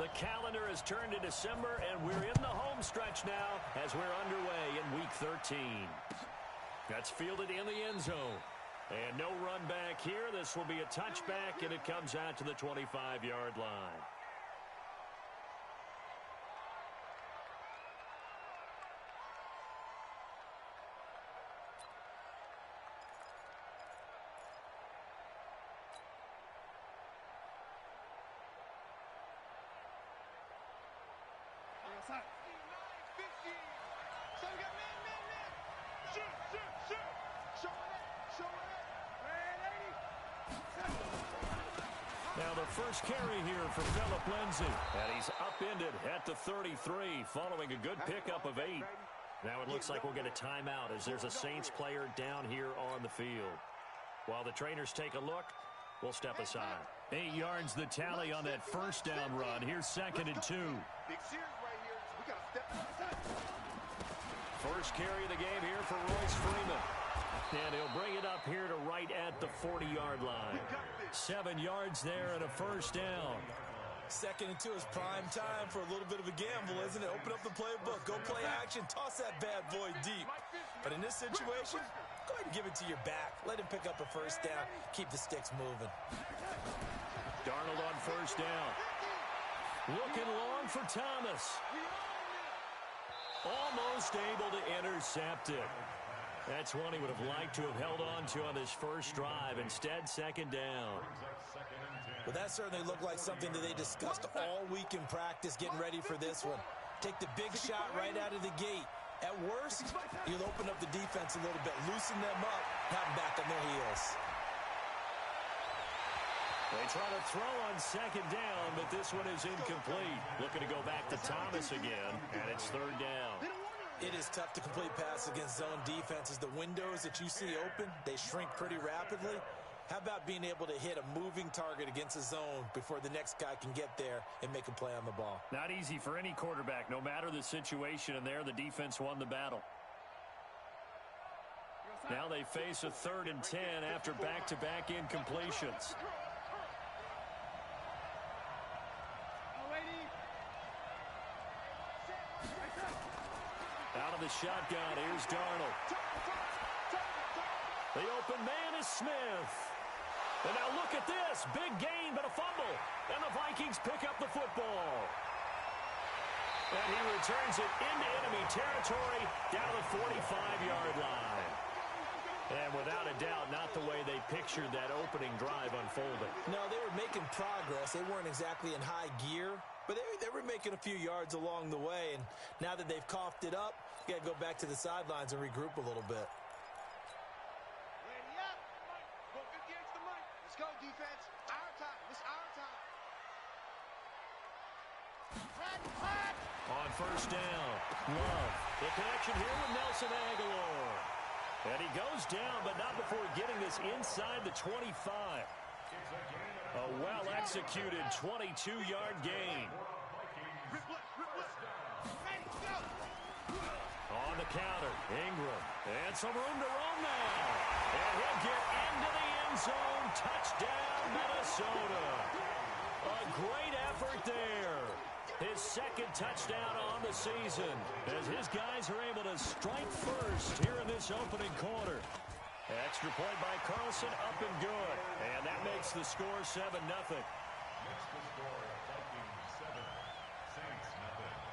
The calendar has turned to December, and we're in the home stretch now as we're underway in Week 13. That's fielded in the end zone. And no run back here. This will be a touchback, and it comes out to the 25-yard line. Now the first carry here for Phillip Lindsay. And he's upended at the 33 following a good pickup of 8. Now it looks like we'll get a timeout as there's a Saints player down here on the field. While the trainers take a look, we'll step aside. 8 yards the tally on that first down run. Here's 2nd and 2. First carry of the game here for Royce Freeman. And he'll bring it up here to right at the 40-yard line. 7 yards there and a first down. 2nd and 2 is prime time for a little bit of a gamble, isn't it? Open up the playbook, go play action, toss that bad boy deep. But in this situation, go ahead and give it to your back. Let him pick up a first down. Keep the sticks moving. Darnold on first down. Looking long for Thomas. Almost able to intercept it. That's one he would have liked to have held on to on this first drive. Instead, 2nd down. Well, that certainly looked like something that they discussed all week in practice, getting ready for this one. Take the big shot right out of the gate. At worst, you'll open up the defense a little bit, loosen them up, have them back on their heels. They try to throw on 2nd down, but this one is incomplete. Looking to go back to Thomas again, and it's 3rd down. It is tough to complete passes against zone defenses. The windows that you see open, they shrink pretty rapidly. How about being able to hit a moving target against a zone before the next guy can get there and make a play on the ball? Not easy for any quarterback, no matter the situation, and there the defense won the battle. Now they face a 3rd and 10 after back-to-back incompletions. Out of the shotgun, here's Darnold. The open man is Smith. And now look at this. Big gain, but a fumble. And the Vikings pick up the football. And he returns it into enemy territory down the 45-yard line. And without a doubt, not the way they pictured that opening drive unfolding. No, they were making progress. They weren't exactly in high gear, but they were making a few yards along the way. And now that they've coughed it up, you got to go back to the sidelines and regroup a little bit. Ready up. Go 58 to the mic. Let's go, defense. Our time. It's our time. On first down, Love. The connection here with Nelson Aguilar. And he goes down, but not before getting this inside the 25. A well-executed 22-yard gain. On the counter, Ingram. And some room to roam now. And he'll get into the end zone. Touchdown, Minnesota. A great effort there. His 2nd touchdown on the season as his guys are able to strike first here in this opening quarter. Extra point by Carlson, up and good. And that makes the score 7-0.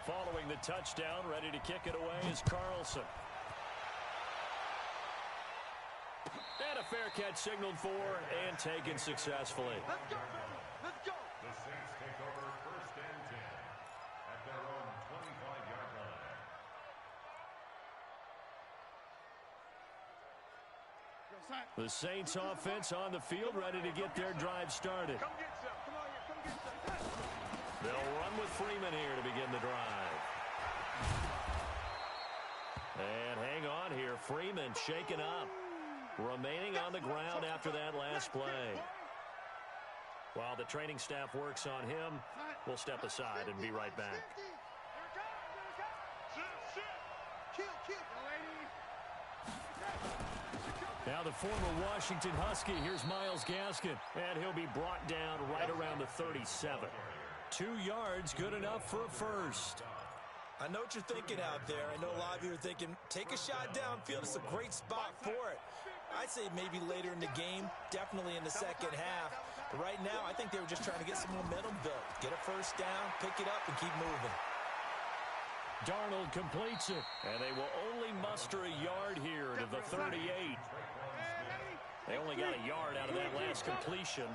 Following the touchdown, ready to kick it away is Carlson. And a fair catch signaled for and taken successfully. Let's go, baby. Let's go. The Saints take over 1st and 10 at their own 25-yard line. The Saints offense on the field, ready to get their drive started. Come get some. Come on here. Come get some. They'll run with Freeman here to begin the drive. And hang on here. Freeman shaken up. Remaining on the ground after that last play. While the training staff works on him, we'll step aside and be right back. Now the former Washington Husky, here's Myles Gaskin, and he'll be brought down right around the 37. 2 yards, good enough for a first. I know what you're thinking out there. I know a lot of you are thinking, take a shot downfield. It's a great spot for it. I'd say maybe later in the game, definitely in the second half. But right now, I think they were just trying to get some momentum built. Get a first down, pick it up, and keep moving. Darnold completes it, and they will only muster a yard here to the 38. They only got a yard out of that last completion,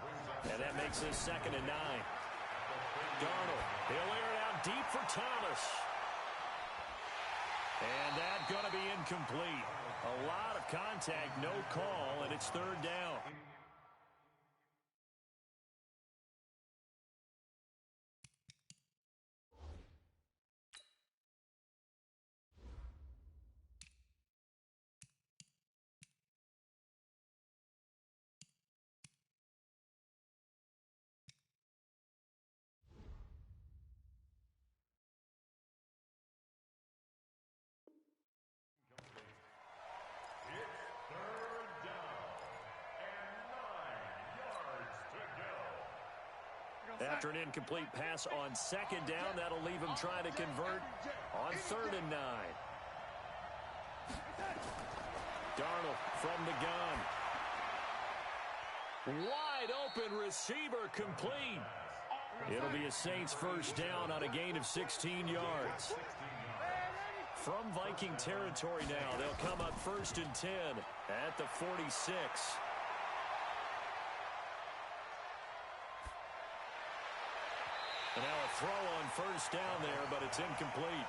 and that makes this 2nd and 9. Darnold, he'll air it out deep for Thomas. And that's going to be incomplete. A lot of contact, no call, and it's 3rd down. After an incomplete pass on 2nd down, that'll leave him trying to convert on 3rd and 9. Darnold from the gun. Wide open receiver complete. It'll be a Saints first down on a gain of 16 yards. From Viking territory now, they'll come up 1st and 10 at the 46. And now a throw on 1st down there, but it's incomplete.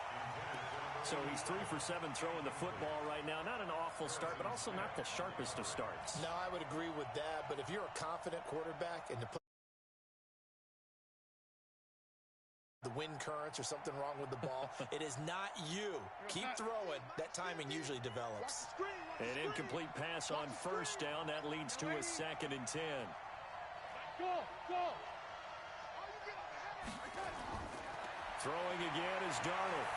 So he's 3 for 7 throwing the football right now. Not an awful start, but also not the sharpest of starts. No, I would agree with that. But if you're a confident quarterback and the wind currents or something wrong with the ball, it is not you. Keep throwing. That timing usually develops. An incomplete pass on 1st down. That leads to a 2nd and 10. Go! Throwing again is Darnold.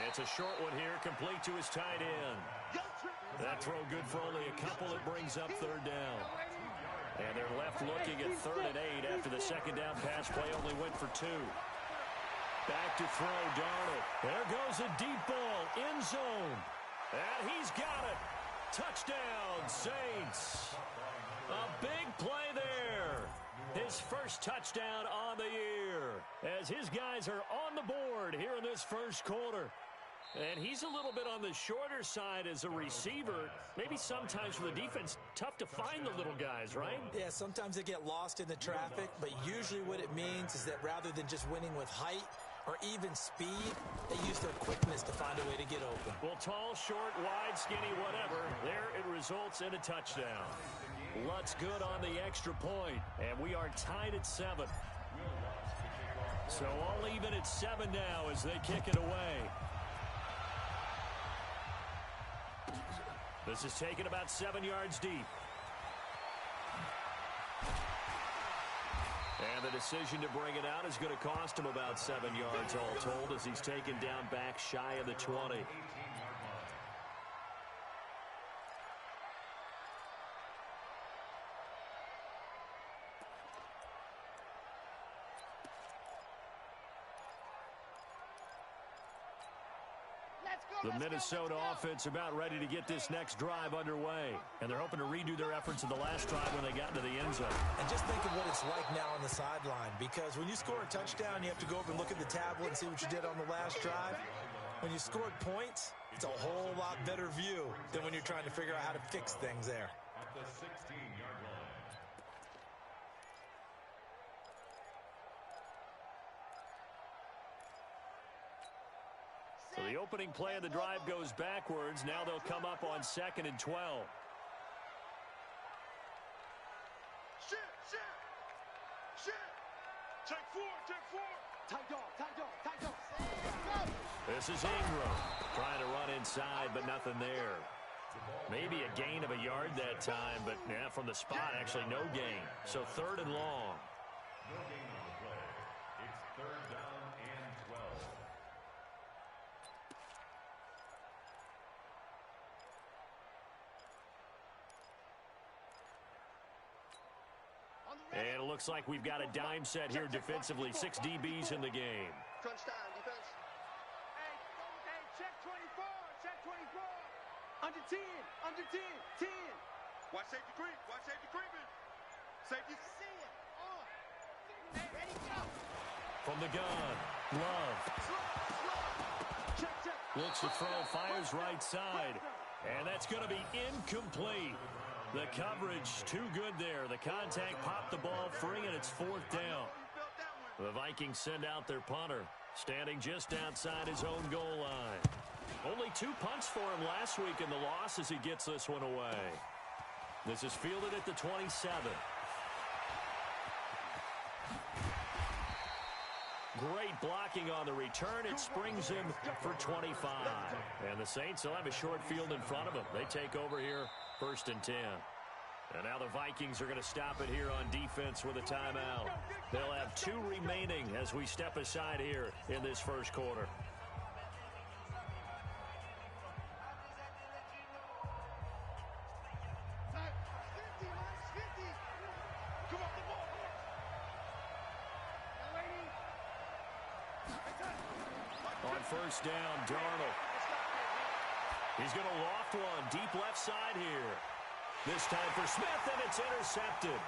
It's a short one here, complete to his tight end. That throw good for only a couple. It brings up 3rd down. And they're left looking at 3rd and 8 after the 2nd down pass play only went for 2. Back to throw, Darnold. There goes a deep ball, end zone. And he's got it. Touchdown, Saints. A big play there. His first touchdown on the year as his guys are on the board here in this first quarter. And he's a little bit on the shorter side as a receiver. Maybe sometimes for the defense, tough to find the little guys, right? Yeah, sometimes they get lost in the traffic, but usually what it means is that rather than just winning with height or even speed, they use their quickness to find a way to get open. Well, tall, short, wide, skinny, whatever, there it results in a touchdown. Lutz good on the extra point, and we are tied at 7. So all even at 7 now as they kick it away. This is taken about 7 yards deep. And the decision to bring it out is going to cost him about 7 yards all told as he's taken down back shy of the 20. The Minnesota offense about ready to get this next drive underway. And they're hoping to redo their efforts in the last drive when they got into the end zone. And just think of what it's like now on the sideline. Because when you score a touchdown, you have to go over and look at the tablet and see what you did on the last drive. When you scored points, it's a whole lot better view than when you're trying to figure out how to fix things there. At the 16-yard line. So the opening play of the drive goes backwards. Now they'll come up on 2nd and 12. Shit! Take four! Tight dog! This is Ingram trying to run inside, but nothing there. Maybe a gain of a yard that time, but yeah, from the spot, actually no gain. So 3rd and long. No gain on the play. It's 3rd down and 12. On the And it looks like we've got a dime set here defensively. 6 DBs in the game. Crunch time, defense. Hey, check 24, check 24. Under 10, under 10, 10. Watch safety creep, watch safety creeping. Safety. See it. On. Hey, ready, go. From the gun, Love. Check, check. Looks to throw, fires right side. And that's going to be incomplete. The coverage too good there. The contact popped the ball free, and it's 4th down. The Vikings send out their punter, standing just outside his own goal line. Only 2 punts for him last week in the loss as he gets this one away. This is fielded at the 27. Great blocking on the return. It springs him for 25. And the Saints will have a short field in front of them. They take over here, 1st and 10. And now the Vikings are going to stop it here on defense with a timeout. They'll have 2 remaining as we step aside here in this first quarter. On 1st down, Darnold. He's going to loft one deep left side here. This time for Smith, and it's intercepted.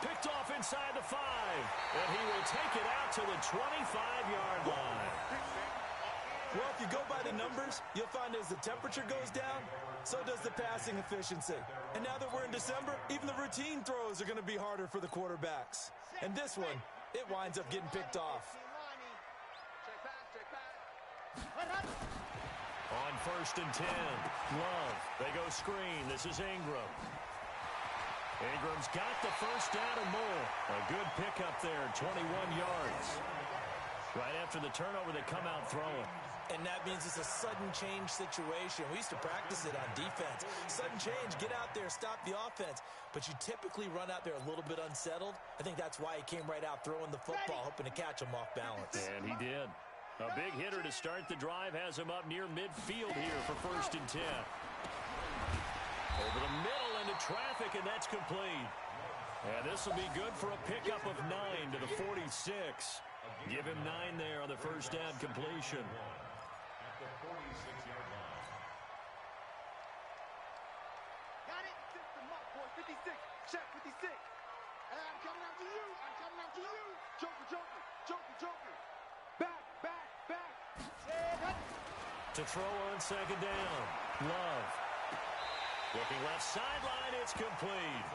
Picked off inside the 5, and he will take it out to the 25-yard line. Well, if you go by the numbers, you'll find as the temperature goes down, so does the passing efficiency. And now that we're in December, even the routine throws are going to be harder for the quarterbacks. And this one, it winds up getting picked off. On 1st and 10, Love. They go screen. This is Ingram. Ingram's got the first down and more. A good pickup there, 21 yards. Right after the turnover, they come out throwing. And that means it's a sudden change situation. We used to practice it on defense. Sudden change, get out there, stop the offense. But you typically run out there a little bit unsettled. I think that's why he came right out throwing the football, hoping to catch him off balance. And he did. A big hitter to start the drive has him up near midfield here for 1st and 10. Over the middle into traffic, and that's complete. And this will be good for a pickup of 9 to the 46. Give him 9 there on the first down completion. At the 46-yard line. Got it. System up, boy. 56. Check 56. Hey, I'm coming after you. I'm coming after you. Joker, Joker, Joker, Joker. Back, back, back. To throw on 2nd down. Love. Looking left sideline, it's complete.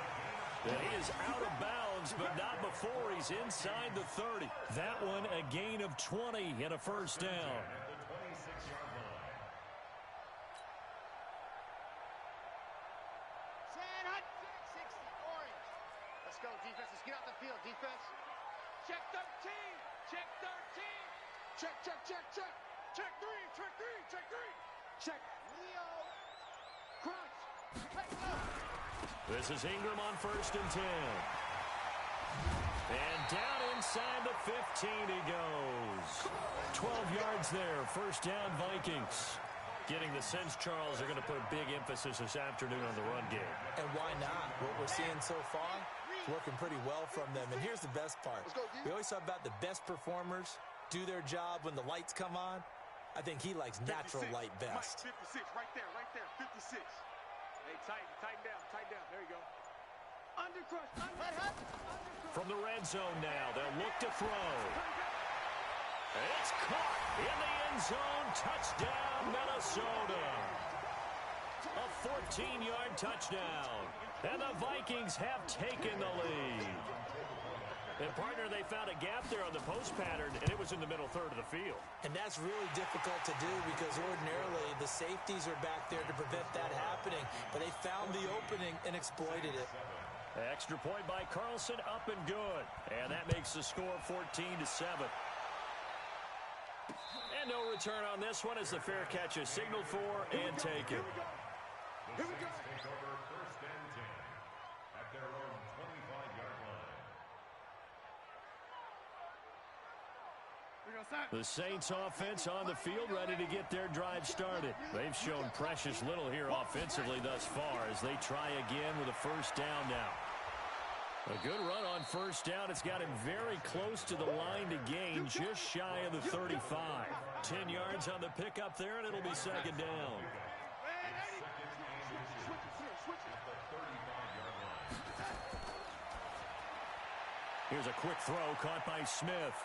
And he is out of bounds, but not before he's inside the 30. That one a gain of 20 and a first down. At the 26-yard line. Set, hut, 60, orange. Let's go, defense. Let's get out the field, defense. Check 13. Check 13. Check, check, check, check. Check 3. Check 3. Check 3. Check. Leo. Crunch. Hey, go. This is Ingram on 1st and 10. And down inside the 15 he goes. 12 yards there. First down, Vikings. Getting the sense, Charles, are going to put a big emphasis this afternoon on the run game. And why not? What we're seeing so far is working pretty well from them. And here's the best part. We always talk about the best performers do their job when the lights come on. I think he likes natural light best. Mike, 56, right there, 56. Hey, tighten down. There you go. Undercrush, undercrush. From the red zone now, they'll look to throw. It's caught in the end zone. Touchdown, Minnesota. A 14-yard touchdown. And the Vikings have taken the lead. And, partner, they found a gap there on the post pattern, and it was in the middle third of the field. And that's really difficult to do because ordinarily the safeties are back there to prevent that happening. But they found the opening and exploited it. Extra point by Carlson, up and good. And that makes the score 14-7. And no return on this one as the fair catch is signaled for and taken. The Saints take over 1st and 10 at their own 25-yard line. The Saints offense on the field ready to get their drive started. They've shown precious little here offensively thus far as they try again with a first down now. A good run on first down. It's got him very close to the line to gain, just shy of the 35. 10 yards on the pickup there, and it'll be second down. Here's a quick throw caught by Smith.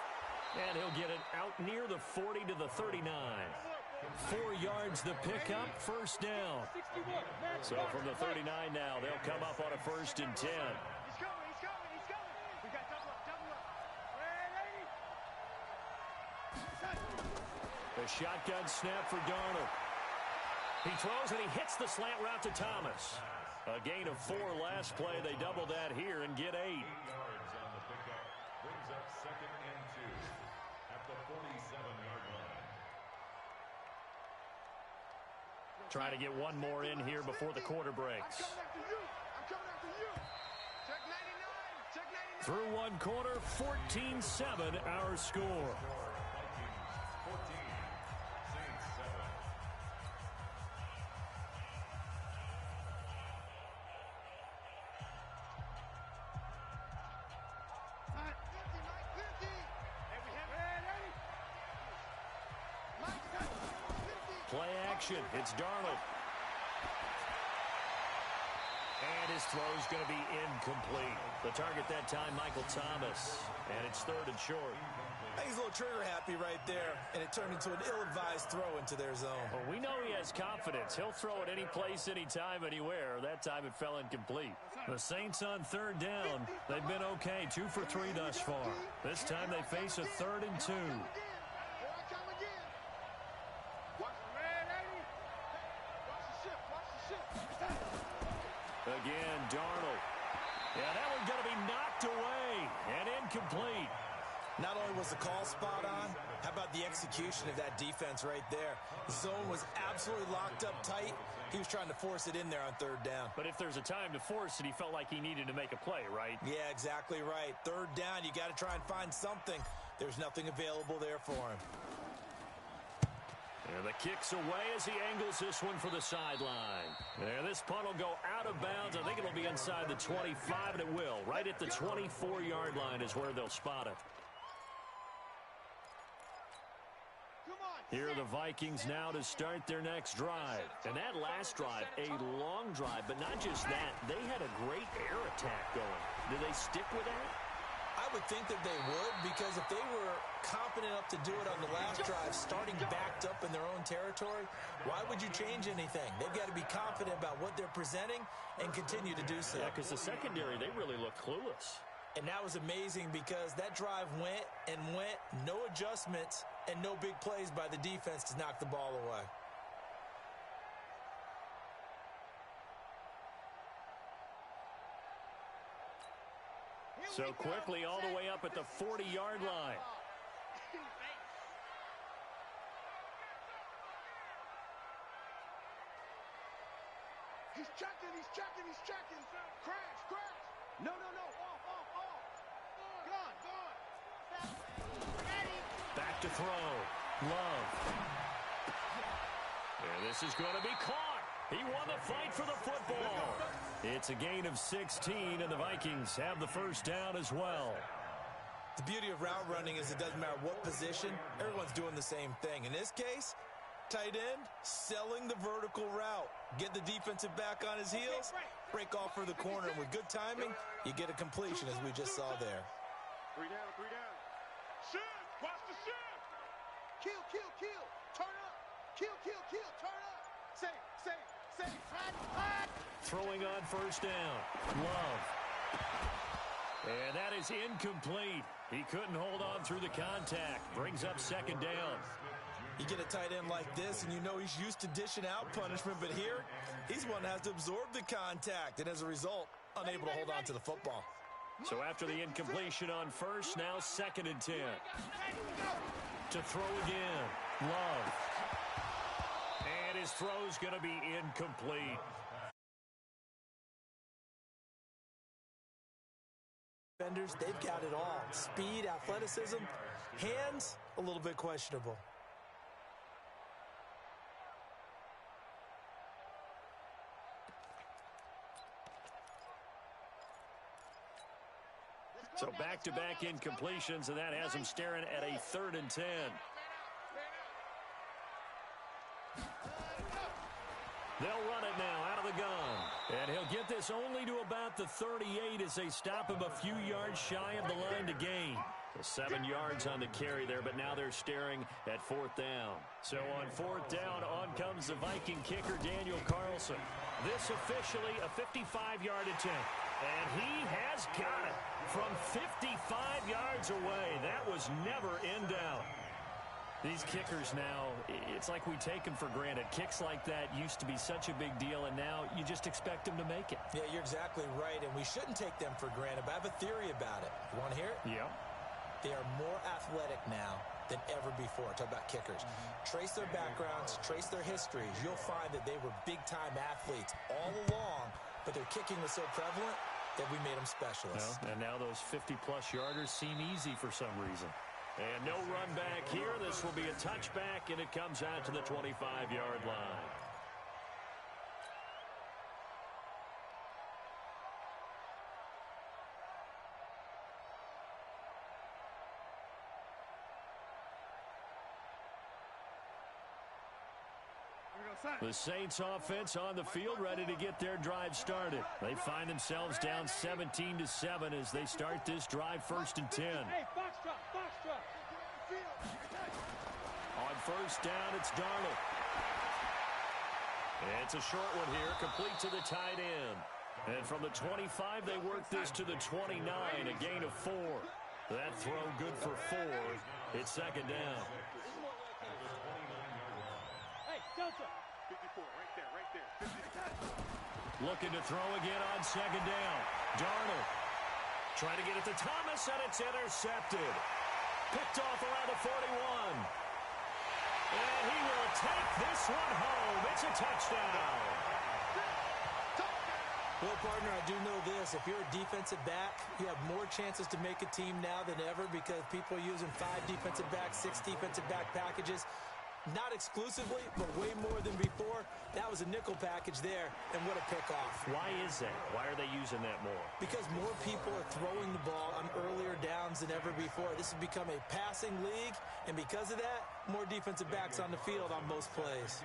And he'll get it out near the 40 to the 39. 4 yards the pickup, first down. So from the 39 now, they'll come up on a 1st and 10. The shotgun snap for Darnold. He throws and he hits the slant route to Thomas. A gain of 4 last play. They double that here and get 8. 8 yards on the pickup. Brings up 2nd and 2 at the 47-yard line. Trying to get one more in here before the quarter breaks. I'm coming after you. Check 99. Check 99. Through one quarter, 14-7 our score. Vikings 14, Saints 7. Play action. It's Darnold. And his throw's going to be incomplete. The target that time, Michael Thomas. And it's 3rd and short. I think he's a little trigger happy right there, and it turned into an ill-advised throw into their zone. Well, we know he has confidence. He'll throw it any place, anytime, anywhere. That time it fell incomplete. The Saints on 3rd down. They've been okay, 2 for 3 thus far. This time they face a 3rd and 2. Again, Darnold. Yeah, that one's going to be knocked away and incomplete. Not only was the call spot on, how about the execution of that defense right there? The zone was absolutely locked up tight. He was trying to force it in there on 3rd down. But if there's a time to force it, he felt like he needed to make a play, right? Yeah, exactly right. 3rd down, you got to try and find something. There's nothing available there for him. And the kick's away as he angles this one for the sideline. And this punt will go out of bounds. I think it'll be inside the 25, and it will. Right at the 24-yard line is where they'll spot it. Here are the Vikings now to start their next drive. And that last drive, a long drive, but not just that. They had a great air attack going. Do they stick with that? I would think that they would, because if they were confident enough to do it on the last drive, starting backed up in their own territory, why would you change anything? They've got to be confident about what they're presenting and continue to do so. Yeah, because the secondary, they really looked clueless. And that was amazing because that drive went and went, no adjustments, and no big plays by the defense to knock the ball away. So quickly all the way up at the 40-yard line. He's checking, he's checking, he's checking. Crash, crash. No, no, no. Off, off, off. Gone, gone. Ready. Back to throw. Love. And this is going to be caught. He won the fight for the football. It's a gain of 16, and the Vikings have the 1st down as well. The beauty of route running is it doesn't matter what position, everyone's doing the same thing. In this case, tight end, selling the vertical route. Get the defensive back on his heels, break off for the corner, and with good timing, you get a completion as we just saw there. 3 down, 3 down. Shift, watch the shift. Kill, kill, kill. Turn up. Kill, kill, kill. Turn up. Say, hot, hot. Throwing on 1st down. Love. And that is incomplete. He couldn't hold on through the contact. Brings up 2nd down. You get a tight end like this, and you know he's used to dishing out punishment, but here, he's one that has to absorb the contact, and as a result, unable to hold on to the football. So after the incompletion on 1st, now 2nd and 10. To throw again. Love. And his throw's going to be incomplete. Defenders, they've got it all. Speed, athleticism, hands, a little bit questionable. So back-to-back incompletions, and that has him staring at a 3rd and 10. They'll run it now out of the gun. And he'll get this only to about the 38 as they stop him a few yards shy of the line to gain. 7 yards on the carry there, but now they're staring at 4th down. So on 4th down, on comes the Viking kicker, Daniel Carlson. This officially a 55-yard attempt. And he has got it from 55 yards away. That was never in doubt. These kickers now, it's like we take them for granted. Kicks like that used to be such a big deal, and now you just expect them to make it. Yeah, you're exactly right, and we shouldn't take them for granted, but I have a theory about it. You want to hear it? Yeah. They are more athletic now than ever before. Talk about kickers. Trace their backgrounds, trace their histories. You'll find that they were big-time athletes all along, but their kicking was so prevalent that we made them specialists. Well, and now those 50-plus yarders seem easy for some reason. And no run back here. This will be a touchback, and it comes out to the 25-yard line. The Saints offense on the field ready to get their drive started. They find themselves down 17-7 as they start this drive 1st and 10. Hey, box drop, box drop. On 1st down, it's Darnold. It's a short one here, complete to the tight end. And from the 25, they work this to the 29, a gain of 4. That throw good for 4. It's 2nd down. Hey, Delta. 54, right there. 50. Looking to throw again on 2nd down. Darnold trying to get it to Thomas, and it's intercepted. Picked off around the 41. And he will take this one home. It's a touchdown. Well, partner, I do know this. If you're a defensive back, you have more chances to make a team now than ever because people are using 5 defensive backs, 6 defensive back packages. Not exclusively, but way more than before. That was a nickel package there, and what a pickoff. Why is that? Why are they using that more? Because more people are throwing the ball on earlier downs than ever before. This has become a passing league, and because of that, more defensive backs on the field on most plays.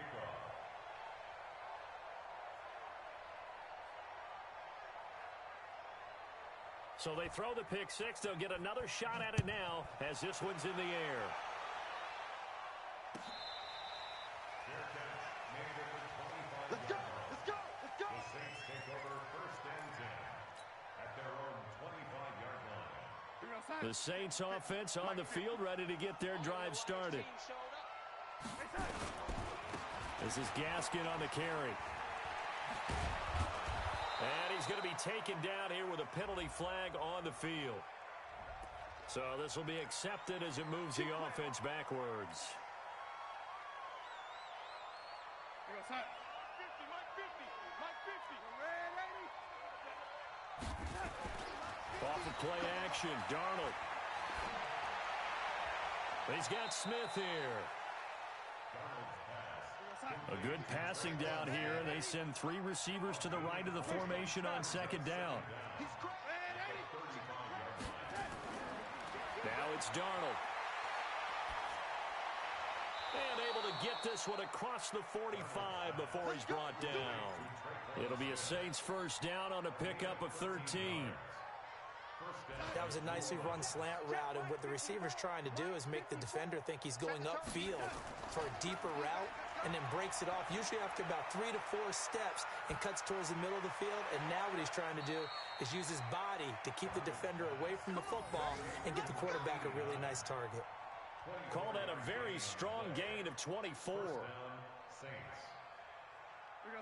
So they throw the pick 6. They'll get another shot at it now as this one's in the air. Let's go! Let's go! Let's go! The Saints take over 1st and 10 at their own 25-yard line. The Saints offense on the field ready to get their drive started. This is Gaskin on the carry. And he's going to be taken down here with a penalty flag on the field. So this will be accepted as it moves the offense backwards. Off of play action, Darnold. He's got Smith here. A good passing down here, and they send 3 receivers to the right of the formation on 2nd down. Now it's Darnold. And able to get this one across the 45 before he's brought down. It'll be a Saints 1st down on a pickup of 13. That was a nicely run slant route, and what the receiver's trying to do is make the defender think he's going upfield for a deeper route and then breaks it off, usually after about 3 to 4 steps, and cuts towards the middle of the field. And now what he's trying to do is use his body to keep the defender away from the football and get the quarterback a really nice target. Call that a very strong gain of 24. Saints. I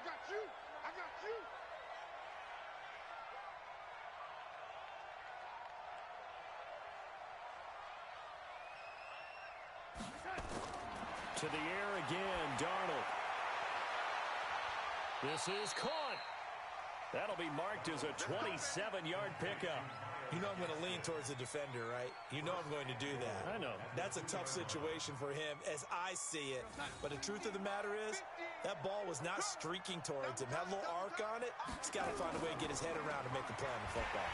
got you! I got you! To the air again, Darnold. This is caught. That'll be marked as a 27-yard pickup. You know I'm going to lean towards the defender, right? You know I'm going to do that. I know. That's a tough situation for him as I see it. But the truth of the matter is, that ball was not streaking towards him. Had a little arc on it. He's got to find a way to get his head around and make a play on the football.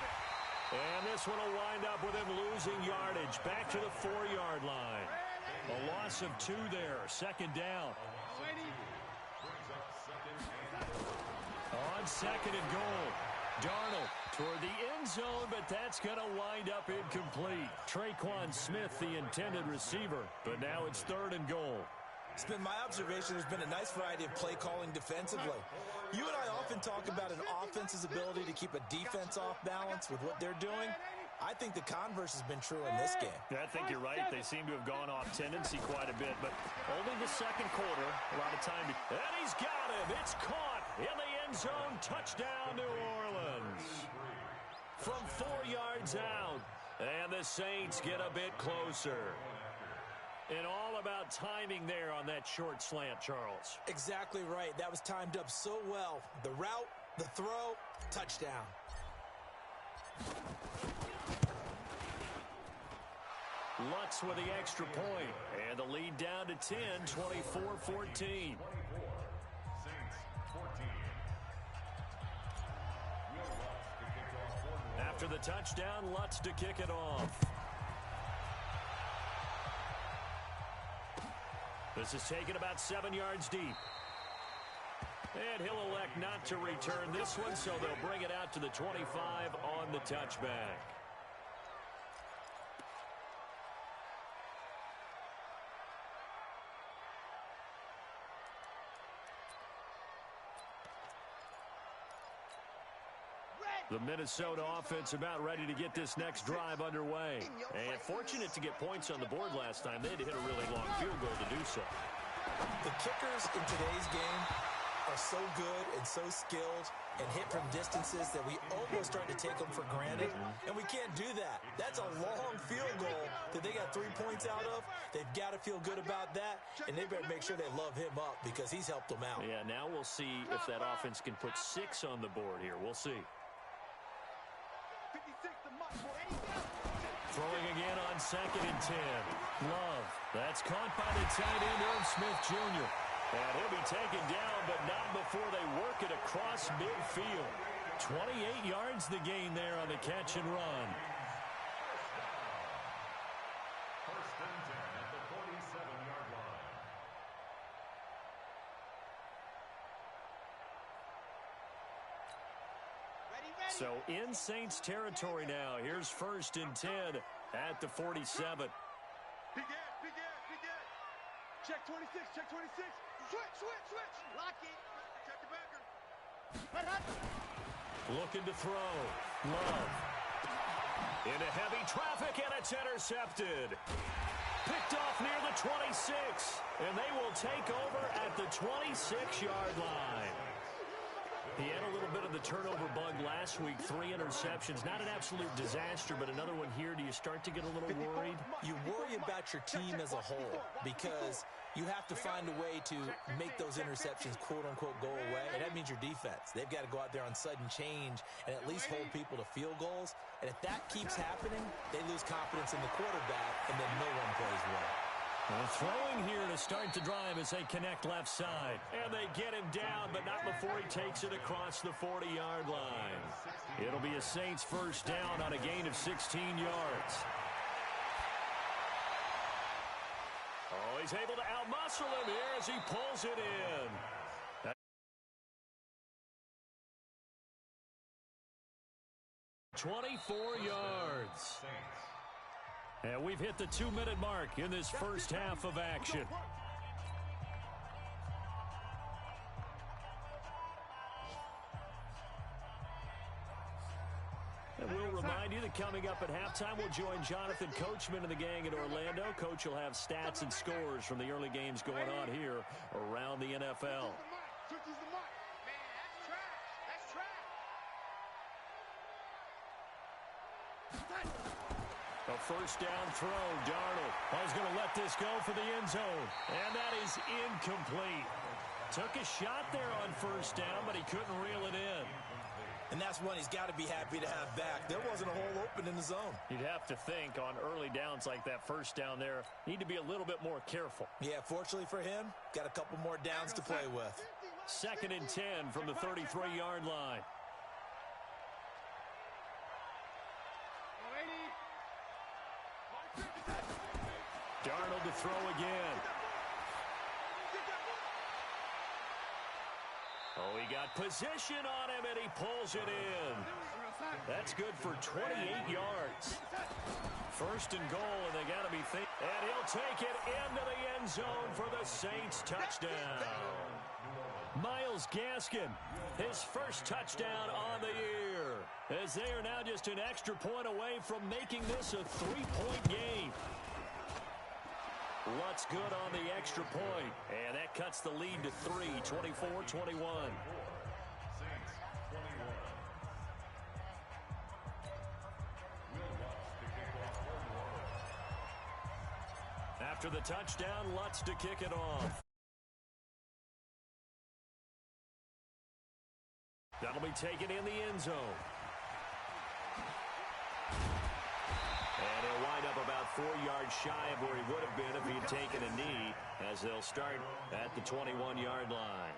And this one will wind up with him losing yardage back to the 4-yard line. A loss of 2 there. Second down. On second and goal. Darnold toward the end zone, but that's going to wind up incomplete. Traquan Smith, the intended receiver, but now it's 3rd and goal. It's been my observation there's been a nice variety of play calling defensively. You and I often talk about an offense's ability to keep a defense off balance with what they're doing. I think the converse has been true in this game. I think you're right. They seem to have gone off tendency quite a bit, but only the second quarter. A lot of time. And he's got him. It's caught in the end zone. Touchdown, New Orleans. From 4 yards out. And the Saints get a bit closer. And all about timing there on that short slant, Charles. Exactly right. That was timed up so well. The route, the throw, touchdown. Lutz with the extra point. And the lead down to 10, 24-14. Saints 14. After the touchdown, Lutz to kick it off. This is taken about 7 yards deep. And he'll elect not to return this one, so they'll bring it out to the 25 on the touchback. The Minnesota offense about ready to get this next drive underway. And fortunate to get points on the board last time. They had to hit a really long field goal to do so. The kickers in today's game are so good and so skilled and hit from distances that we almost start to take them for granted. And we can't do that. That's a long field goal that they got 3 points out of. They've got to feel good about that, and they better make sure they love him up because he's helped them out. Yeah, now we'll see if that offense can put 6 on the board here. We'll see. Throwing again on second and 10. Love. That's caught by the tight end, Irv Smith Jr. And he'll be taken down, but not before they work it across midfield. 28 yards the gain there on the catch and run. First and 10 at the 47-yard line. So in Saints territory now. Here's first and 10 at the 47. Big Ed. Check 26, check 26. Switch. Lock it. Check the backer. Hut. Looking to throw. Love. Into heavy traffic, and it's intercepted. Picked off near the 26. And they will take over at the 26-yard line. He had a little bit of the turnover bug last week. 3 interceptions. Not an absolute disaster, but another one here. Do you start to get a little worried? You worry about your team as a whole because you have to find a way to make those interceptions quote-unquote go away, and that means your defense. They've got to go out there on sudden change and at least hold people to field goals. And if that keeps happening, they lose confidence in the quarterback, and then no one plays well. Well, throwing here to start the drive as they connect left side. And they get him down, but not before he takes it across the 40-yard line. It'll be a Saints first down on a gain of 16 yards. Oh, he's able to outmuscle him here as he pulls it in. 24 yards. And we've hit the 2-minute mark in this first half of action. And we'll remind you that coming up at halftime, we'll join Jonathan Coachman and the gang in Orlando. Coach will have stats and scores from the early games going on here around the NFL. A first down throw. Darnold was going to let this go for the end zone. And that is incomplete. Took a shot there on first down, but he couldn't reel it in. And that's one he's got to be happy to have back. There wasn't a hole open in the zone. You'd have to think on early downs like that first down there, need to be a little bit more careful. Yeah, fortunately for him, got a couple more downs to play with. 2nd and 10 from the 33-yard line. Darnold to throw again. Oh, he got position on him, and he pulls it in. That's good for 28 yards. 1st and goal, and they got to be thinking. And he'll take it into the end zone for the Saints touchdown. Myles Gaskin, his first touchdown on the year, as they are now just an extra point away from making this a 3-point game. Lutz good on the extra point, and that cuts the lead to 3, 24-21. After the touchdown, Lutz to kick it off. That'll be taken in the end zone. And he'll wind up about 4 yards shy of where he would have been if he had taken a knee, as they'll start at the 21-yard line.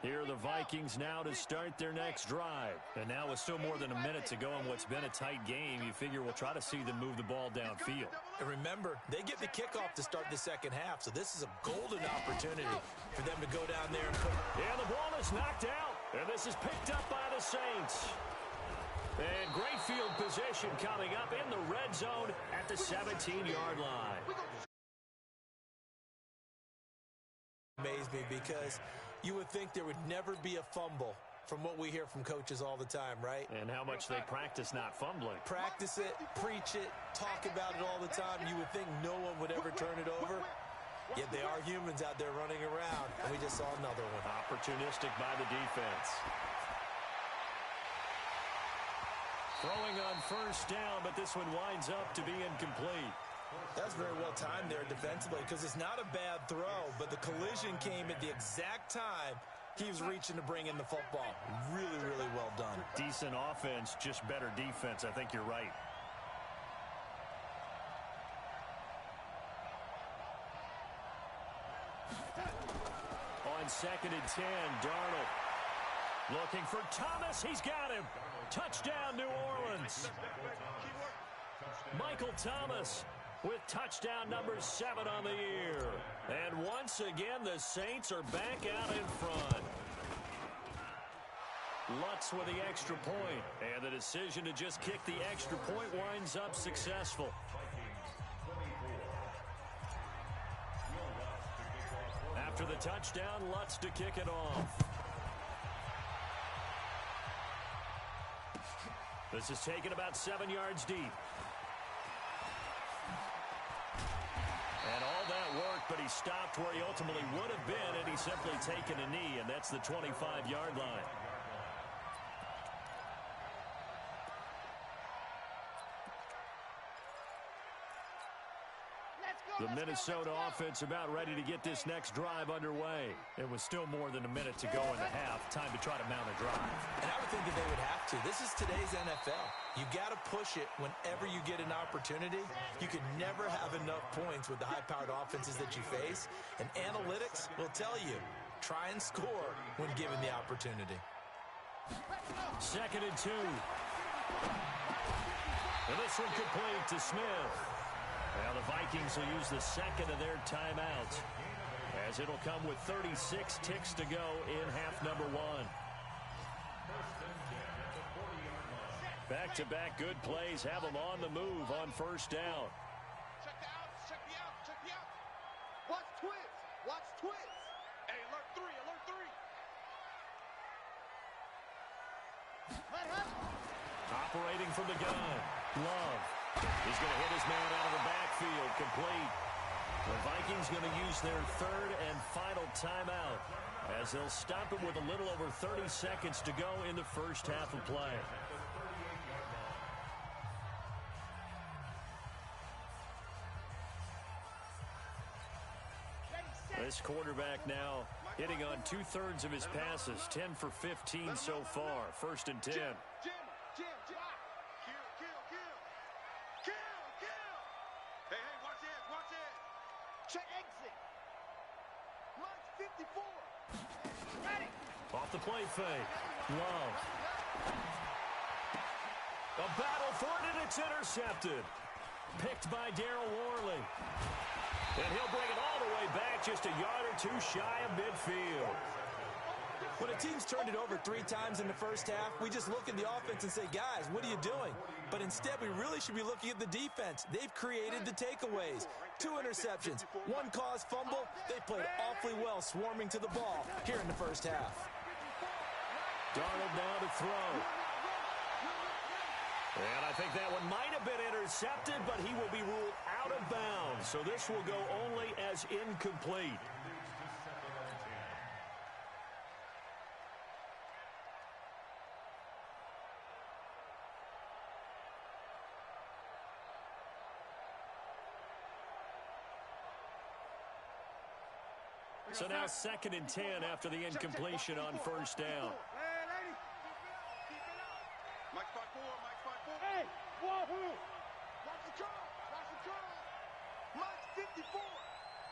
Here are the Vikings now to start their next drive. And now with still more than a minute to go in what's been a tight game, you figure we'll try to see them move the ball downfield. And remember, they get the kickoff to start the second half, so this is a golden opportunity for them to go down there and put... And the ball is knocked out, and this is picked up by the Saints. And great field position coming up in the red zone at the 17-yard line. Amazed me because you would think there would never be a fumble from what we hear from coaches all the time, right? And how much they practice not fumbling. Practice it, preach it, talk about it all the time. You would think no one would ever turn it over. Yet they are humans out there running around, and we just saw another one. Opportunistic by the defense. Throwing on first down, but this one winds up to be incomplete. That's very well timed there defensively because it's not a bad throw, but the collision came at the exact time he was reaching to bring in the football. Really, really well done. Decent offense, just better defense. I think you're right. On 2nd and 10, Darnold looking for Thomas. He's got him. Touchdown, New Orleans. Michael Thomas with touchdown number 7 on the year. And once again, the Saints are back out in front. Lutz with the extra point, and the decision to just kick the extra point winds up successful. After the touchdown, Lutz to kick it off. This is taken about 7 yards deep. And all that work, but he stopped where he ultimately would have been, and he's simply taken a knee, and that's the 25-yard line. The Minnesota offense about ready to get this next drive underway. It was still more than a minute to go in the half. Time to try to mount a drive. And I would think that they would have to. This is today's NFL. You got to push it whenever you get an opportunity. You can never have enough points with the high-powered offenses that you face. And analytics will tell you, try and score when given the opportunity. 2nd and 2. And this one complete to Smith. Well, the Vikings will use the second of their timeouts, as it'll come with 36 ticks to go in half number 1. Back-to-back good plays have them on the move on first down. Check the outs, check the outs, check the outs. Watch twins, watch twins. Hey, alert 3, alert 3. Operating from the gun, Love. He's going to hit his man out of the backfield, complete. The Vikings going to use their 3rd and final timeout, as they'll stop it with a little over 30 seconds to go in the first half of play. This quarterback now hitting on 2/3 of his passes, 10 for 15 so far. 1st and 10. Jam, jam, jam. Kill, kill, kill. Kill, kill. Hey, hey, watch this, watch this. Check exit. Lunch 54. Ready. Off the play fake. Love. A battle for it, and it's intercepted. Picked by Darryl Worley. And he'll bring it all the way back, just a yard or two shy of midfield. When a team's turned it over 3 times in the first half, we just look at the offense and say, guys, what are you doing? But instead, we really should be looking at the defense. They've created the takeaways. 2 interceptions, 1 caused fumble. They played awfully well swarming to the ball here in the first half. Darnold now to throw. And I think that one might have been intercepted, but he will be ruled out of bounds. So this will go only as incomplete. So now 2nd and 10 after the incompletion on 1st down. Hey, lady. Mike spot 4, Mike spot 4. Hey, wahoo. Watch the curl, watch the curl. Mike 54,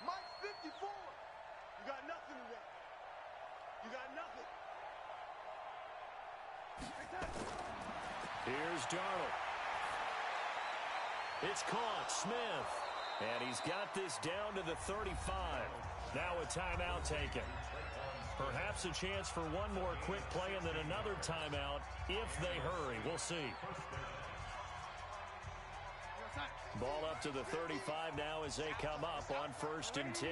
Mike 54. You got nothing in that. You got nothing. Here's Darnold. It's caught. Smith. And he's got this down to the 35. Now a timeout taken. Perhaps a chance for one more quick play and then another timeout if they hurry. We'll see. Ball up to the 35 now as they come up on 1st and 10.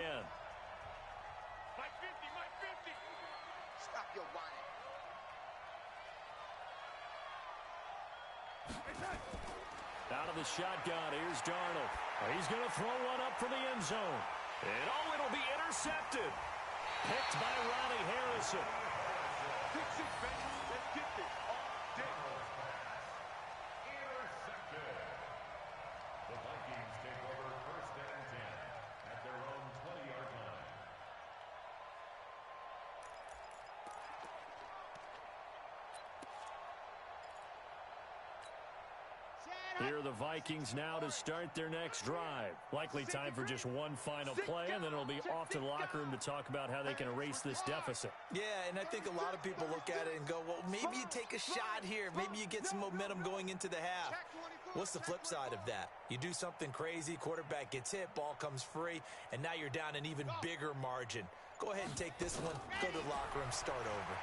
Mike 50, Mike 50. Stop your whining. Out of the shotgun, here's Darnold. He's going to throw one up for the end zone. And oh, it'll be intercepted. Picked by Ronnie Harrison. Pick 6, baby. Let's get this all day. Intercepted. The Vikings take over 1st and 10 at their own 20-yard line. Here are the Vikings now to start their next drive. Likely time for just one final play, and then it'll be off to the locker room to talk about how they can erase this deficit. Yeah, and I think a lot of people look at it and go, well, maybe you take a shot here. Maybe you get some momentum going into the half. What's the flip side of that? You do something crazy, quarterback gets hit, ball comes free, and now you're down an even bigger margin. Go ahead and take this one, go to the locker room, start over.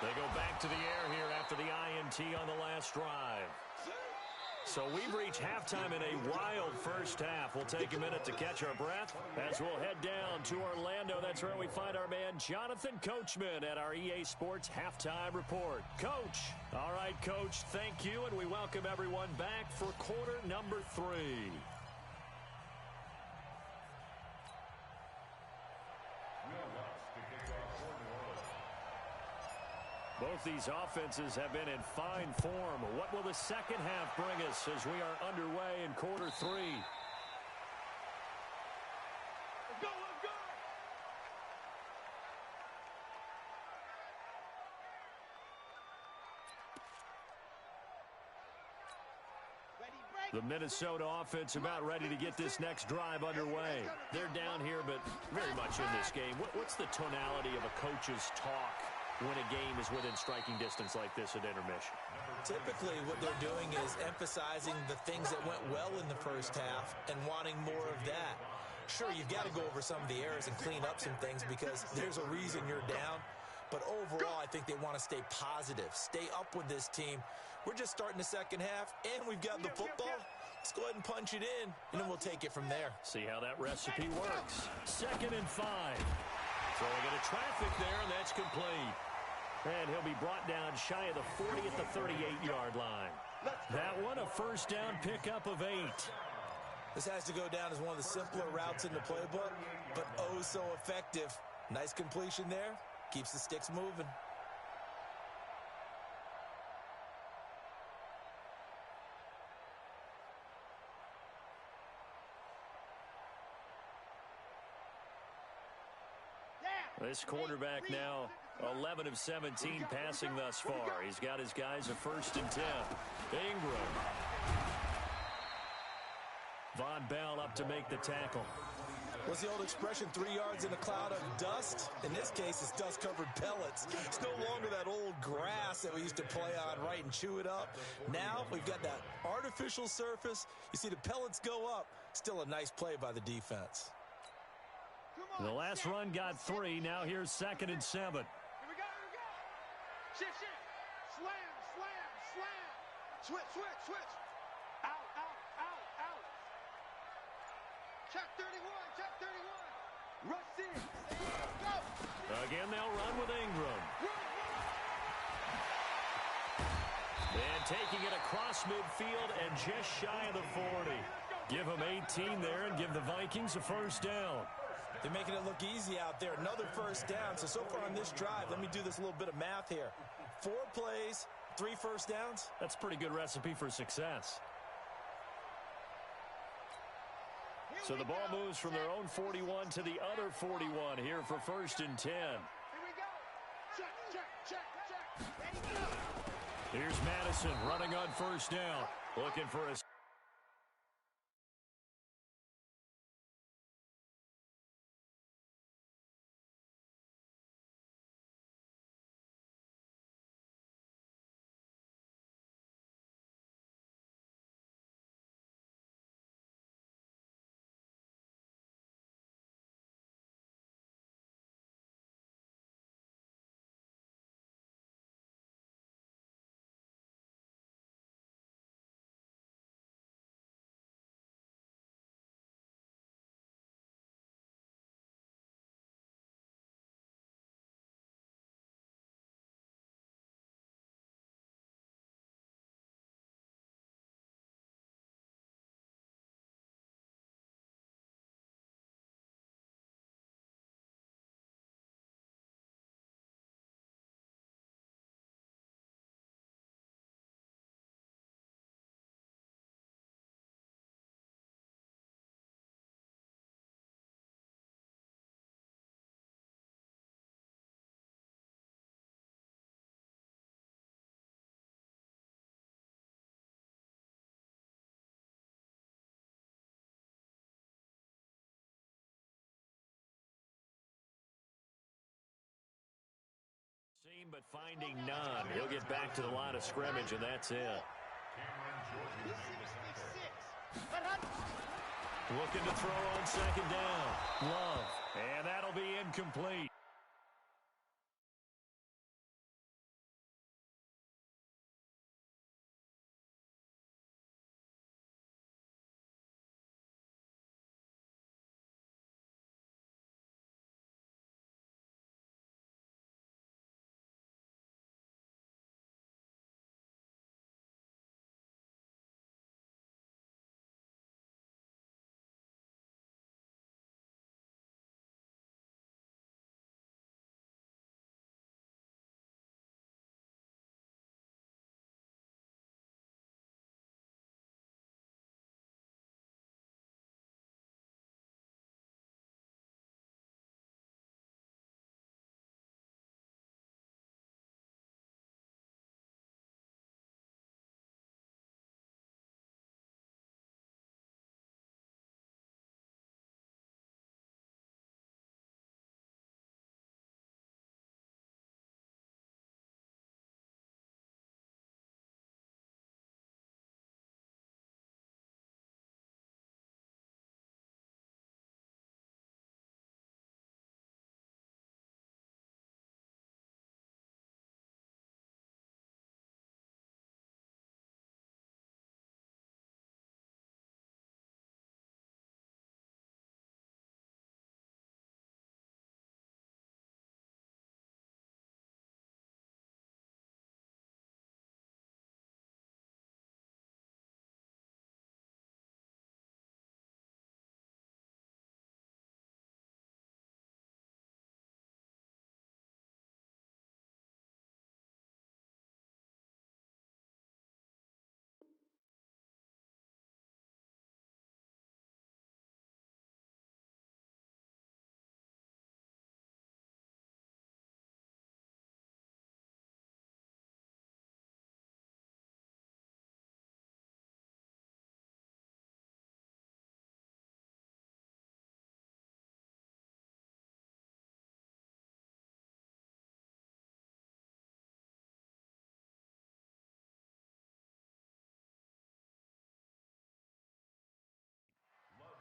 They go back to the air here after the INT on the last drive. So we've reached halftime in a wild first half. We'll take a minute to catch our breath as we'll head down to Orlando. That's where we find our man Jonathan Coachman at our EA Sports Halftime Report. Coach. All right, Coach, thank you, and we welcome everyone back for quarter number 3. Both these offenses have been in fine form. What will the second half bring us as we are underway in quarter 3? Let's go, let's go. The Minnesota offense about ready to get this next drive underway. They're down here, but very much in this game. What's the tonality of a coach's talk when a game is within striking distance like this at intermission? Typically, what they're doing is emphasizing the things that went well in the first half and wanting more of that. Sure, you've got to go over some of the errors and clean up some things because there's a reason you're down. But overall, I think they want to stay positive, stay up with this team. We're just starting the second half, and we've got the football. Let's go ahead and punch it in, and then we'll take it from there. See how that recipe works. 2nd and 5. Throwing into traffic there, and that's complete. And he'll be brought down shy of the 40 at the 38-yard line. That one, a first down pickup of 8. This has to go down as one of the simpler routes in the playbook, but oh so effective. Nice completion there. Keeps the sticks moving. This quarterback now 11 of 17 passing thus far. He's got his guys a 1st and 10. Ingram. Von Bell up to make the tackle. What's the old expression, 3 yards in a cloud of dust? In this case, it's dust-covered pellets. It's no longer that old grass that we used to play on, right, and chew it up. Now we've got that artificial surface. You see the pellets go up. Still a nice play by the defense. The last run got 3. Now here's 2nd and 7. Here we go, here we go. Shift. Slam. Switch. Out. Check 31. Rush in. Go. Again, they'll run with Ingram. And taking it across midfield and just shy of the 40. Give them 18 there and give the Vikings a 1st down. They're making it look easy out there. Another 1st down. So far on this drive, let me do this little bit of math here. 4 plays, 3 1st downs. That's a pretty good recipe for success. So the ball moves from their own 41 to the other 41 here for 1st and 10. Here we go. Check. Ready, go. Here's Madison running on 1st down. Looking for a seam, but finding none. He'll get back to the line of scrimmage, and that's it. Looking to throw on 2nd down. Love. And that'll be incomplete.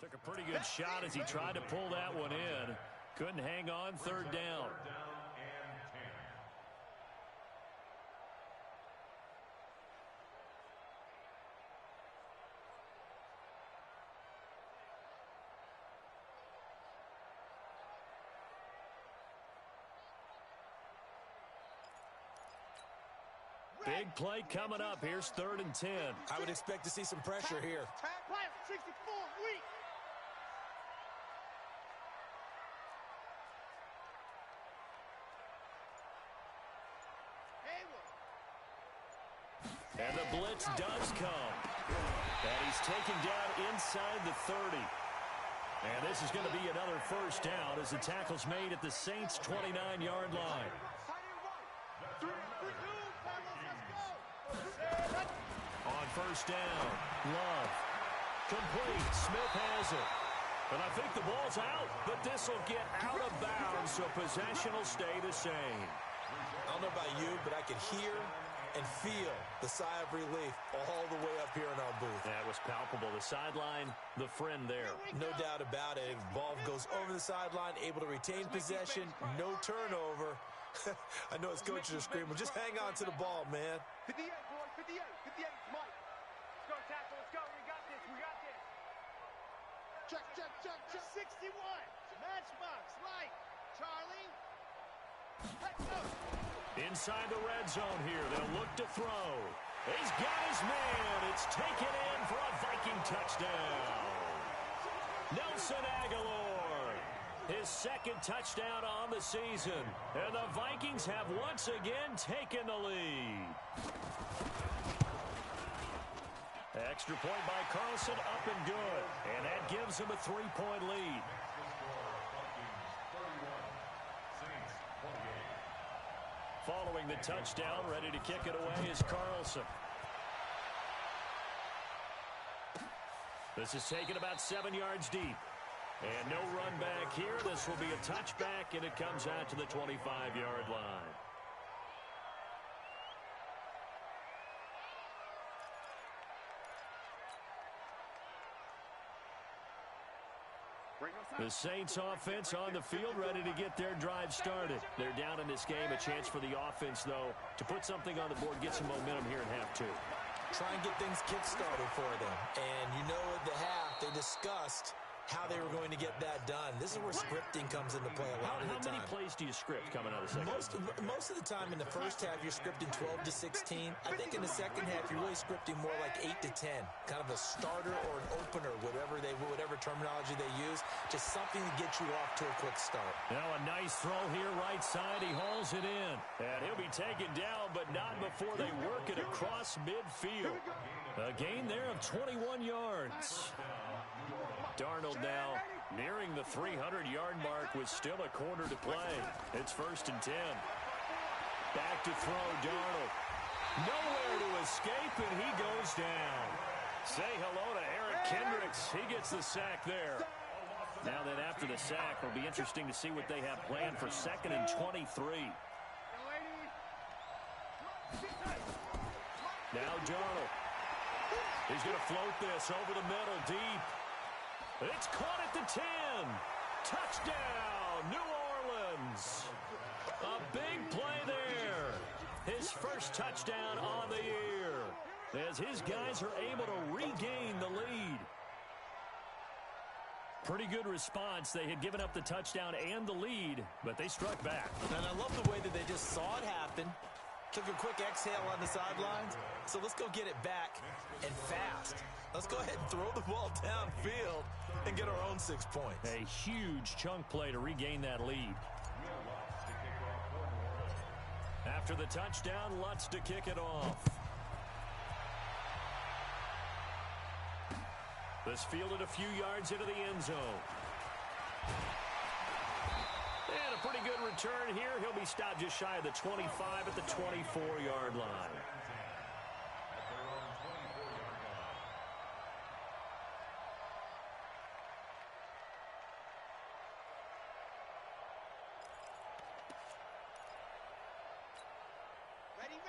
Took a pretty good shot as he tried to pull that one in. Couldn't hang on. Third down. Third down and 10. Big play coming up. Here's 3rd and 10. I would expect to see some pressure here. Play 64, weak. And the blitz does come. And he's taken down inside the 30. And this is going to be another first down as the tackle's made at the Saints' 29-yard line. On first down, Love. Complete. Smith has it. And I think the ball's out, but this will get out of bounds, so possession will stay the same. I don't know about you, but I could hear and feel the sigh of relief all the way up here in our booth. That was palpable. The sideline, the friend there. No doubt about it. Ball goes over the sideline, able to retain possession, no turnover. I know his coaches are screaming, just hang on to the ball, man. 58, boy, 58, 58, Mike. Let's go, tackle, let's go. We got this, we got this. Check, check, check, check. 61, matchbox, right. Charlie. Let's go. Inside the red zone here. They'll look to throw. He's got his man. It's taken in for a Viking touchdown. Nelson Aguilar, his 2nd touchdown on the season. And the Vikings have once again taken the lead. Extra point by Carlson, up and good. And that gives him a 3-point lead. Following the touchdown, ready to kick it away is Carlson. This is taken about 7 yards deep. And no run back here. This will be a touchback, and it comes out to the 25-yard line. The Saints offense on the field ready to get their drive started. They're down in this game. A chance for the offense, though, to put something on the board, get some momentum here in half 2. Try and get things kick-started for them. And you know at the half, they discussed how they were going to get that done. This is where scripting comes into play a lot of the time. How many plays do you script coming out of the second? Most of the time in the first half, you're scripting 12 to 16. I think in the second half, you're really scripting more like 8 to 10. Kind of a starter or an opener, whatever terminology they use. Just something to get you off to a quick start. Now a nice throw here, right side. He hauls it in. And he'll be taken down, but not before they work it across midfield. A gain there of 21 yards. Darnold now nearing the 300-yard mark with still a quarter to play. It's 1st and 10. Back to throw, Darnold. Nowhere to escape, and he goes down. Say hello to Eric Kendricks. He gets the sack there. Now then, after the sack, it'll be interesting to see what they have planned for 2nd and 23. Now Darnold. He's going to float this over the middle, deep. It's caught at the 10. Touchdown, New Orleans. A big play there. His first touchdown on the year, as his guys are able to regain the lead. Pretty good response. They had given up the touchdown and the lead, but they struck back. And I love the way that they just saw it happen. Took a quick exhale on the sidelines. So let's go get it back and fast. Let's go ahead and throw the ball downfield and get our own 6 points. A huge chunk play to regain that lead. After the touchdown, Lutz to kick it off. This fielded a few yards into the end zone. And a pretty good return here. He'll be stopped just shy of the 25 at the 24-yard line.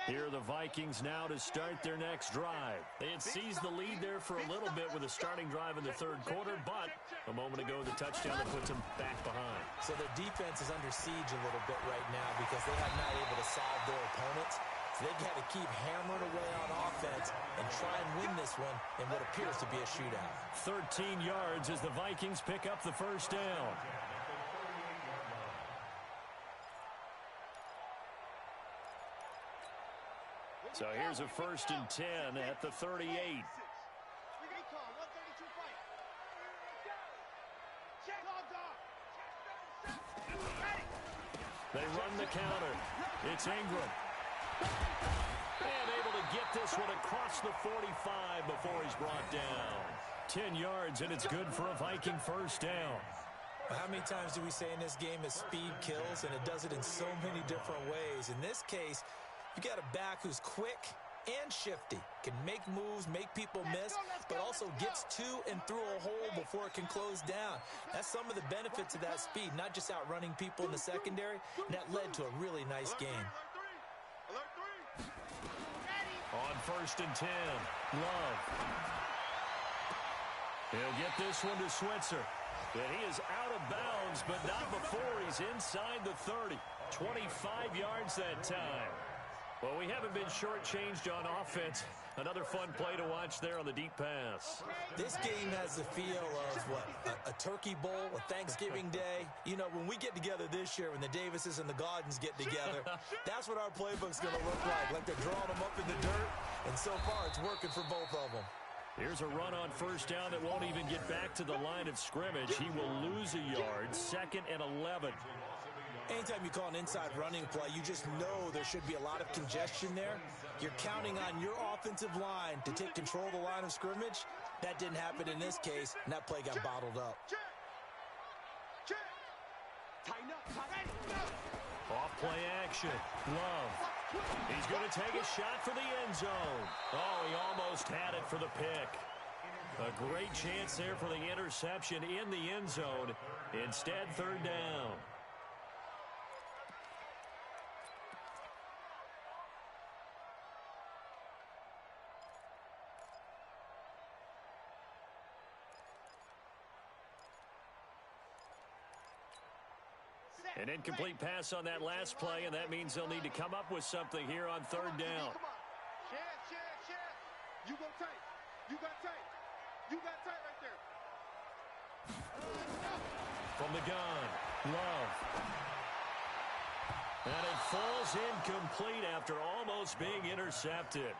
Here are the Vikings now to start their next drive. They had seized the lead there for a little bit with a starting drive in the third quarter, but a moment ago, the touchdown that puts them back behind. So their defense is under siege a little bit right now because they have not able to solve their opponents. So they've got to keep hammering away on offense and try and win this one in what appears to be a shootout. 13 yards as the Vikings pick up the first down. So here's a 1st and 10 at the 38. They run the counter. It's Ingram. And able to get this one across the 45 before he's brought down. 10 yards, and it's good for a Viking first down. Well, how many times do we say in this game that speed kills, and it does it in so many different ways? In this case, you got a back who's quick and shifty, can make moves, make people miss, but also gets to and through a hole before it can close down. That's some of the benefits of that speed, not just outrunning people in the secondary, and that led to a really nice game. On 1st and 10, Love. He'll get this one to Switzer. And he is out of bounds, but not before he's inside the 30. 25 yards that time. Well, we haven't been shortchanged on offense. Another fun play to watch there on the deep pass. This game has the feel of, what, a turkey bowl, a Thanksgiving day. You know, when we get together this year, when the Davises and the Gaudens get together, that's what our playbook's going to look like they're drawing them up in the dirt, and so far it's working for both of them. Here's a run on first down that won't even get back to the line of scrimmage. He will lose a yard, 2nd and 11. Anytime you call an inside running play, you just know there should be a lot of congestion there. You're counting on your offensive line to take control of the line of scrimmage. That didn't happen in this case, and that play got bottled up. Off play action. Love. He's going to take a shot for the end zone. Oh, he almost had it for the pick. A great chance there for the interception in the end zone. Instead, 3rd down. An incomplete pass on that last play, and that means they'll need to come up with something here on 3rd down. Chef. You go tight. You got tight. You got tight right there. From the gun, Love. And it falls incomplete after almost being intercepted.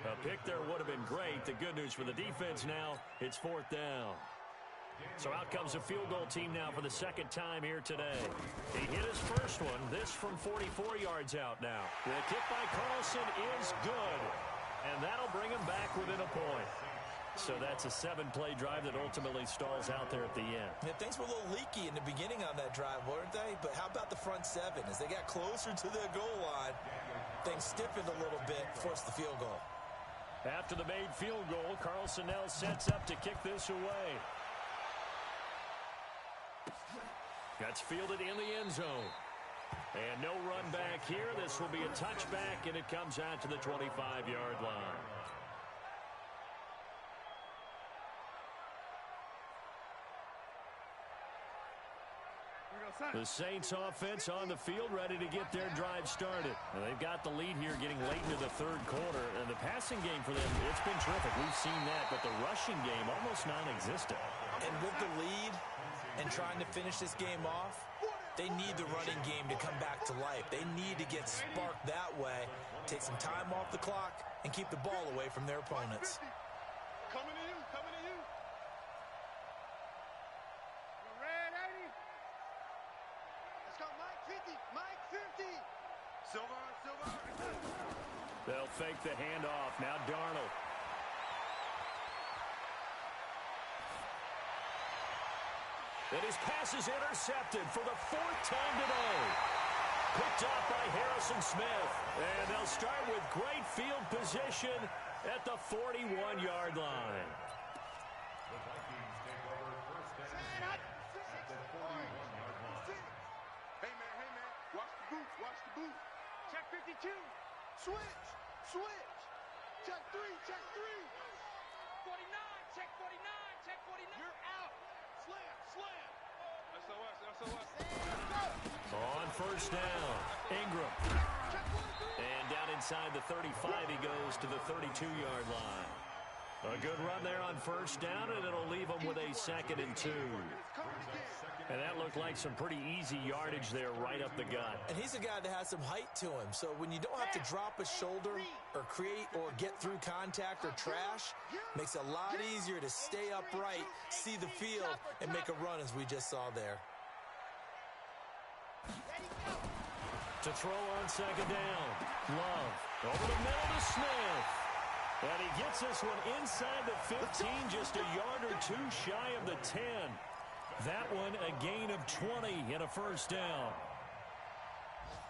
A pick there would have been great. The good news for the defense now, it's 4th down. So out comes a field goal team now for the 2nd time here today. He hit his first one, this from 44 yards out now. The kick by Carlson is good, and that'll bring him back within a point. So that's a 7-play drive that ultimately stalls out there at the end. Yeah, things were a little leaky in the beginning on that drive, weren't they? But how about the front 7? As they got closer to the goal line, things stiffened a little bit, forced the field goal. After the made field goal, Carlson now sets up to kick this away. That's fielded in the end zone. And no run back here. This will be a touchback, and it comes out to the 25-yard line. The Saints offense on the field, ready to get their drive started. And they've got the lead here getting late into the 3rd quarter. And the passing game for them, it's been terrific. We've seen that, but the rushing game almost non-existent. And with the lead and trying to finish this game off, they need the running game to come back to life. They need to get sparked that way, take some time off the clock, and keep the ball away from their opponents. Coming to you. Red 80. Let's go, Mike 50. Silva. They'll fake the handoff. Now Darnold. And his pass is intercepted for the 4th time today. Picked off by Harrison Smith. And they'll start with great field position at the 41-yard line. The Vikings take over 1st down at the 41-yard line. Hey, man. Watch the boot. Check 52. Switch. Switch. Check three. Check three. 49. Check 49. Check 49. You're out. Slam. Slam. SOS. SOS. On first down, Ingram. And down inside the 35, he goes to the 32-yard line. A good run there on first down, and it'll leave him with a 2nd and 2. And that looked like some pretty easy yardage there right up the gut. And he's a guy that has some height to him, so when you don't have to drop a shoulder or create or get through contact or trash, makes it a lot easier to stay upright, see the field, and make a run as we just saw there. To throw on 2nd down, Love over the middle to Smith. And he gets this one inside the 15, just a yard or two shy of the 10. That one a gain of 20 and a first down.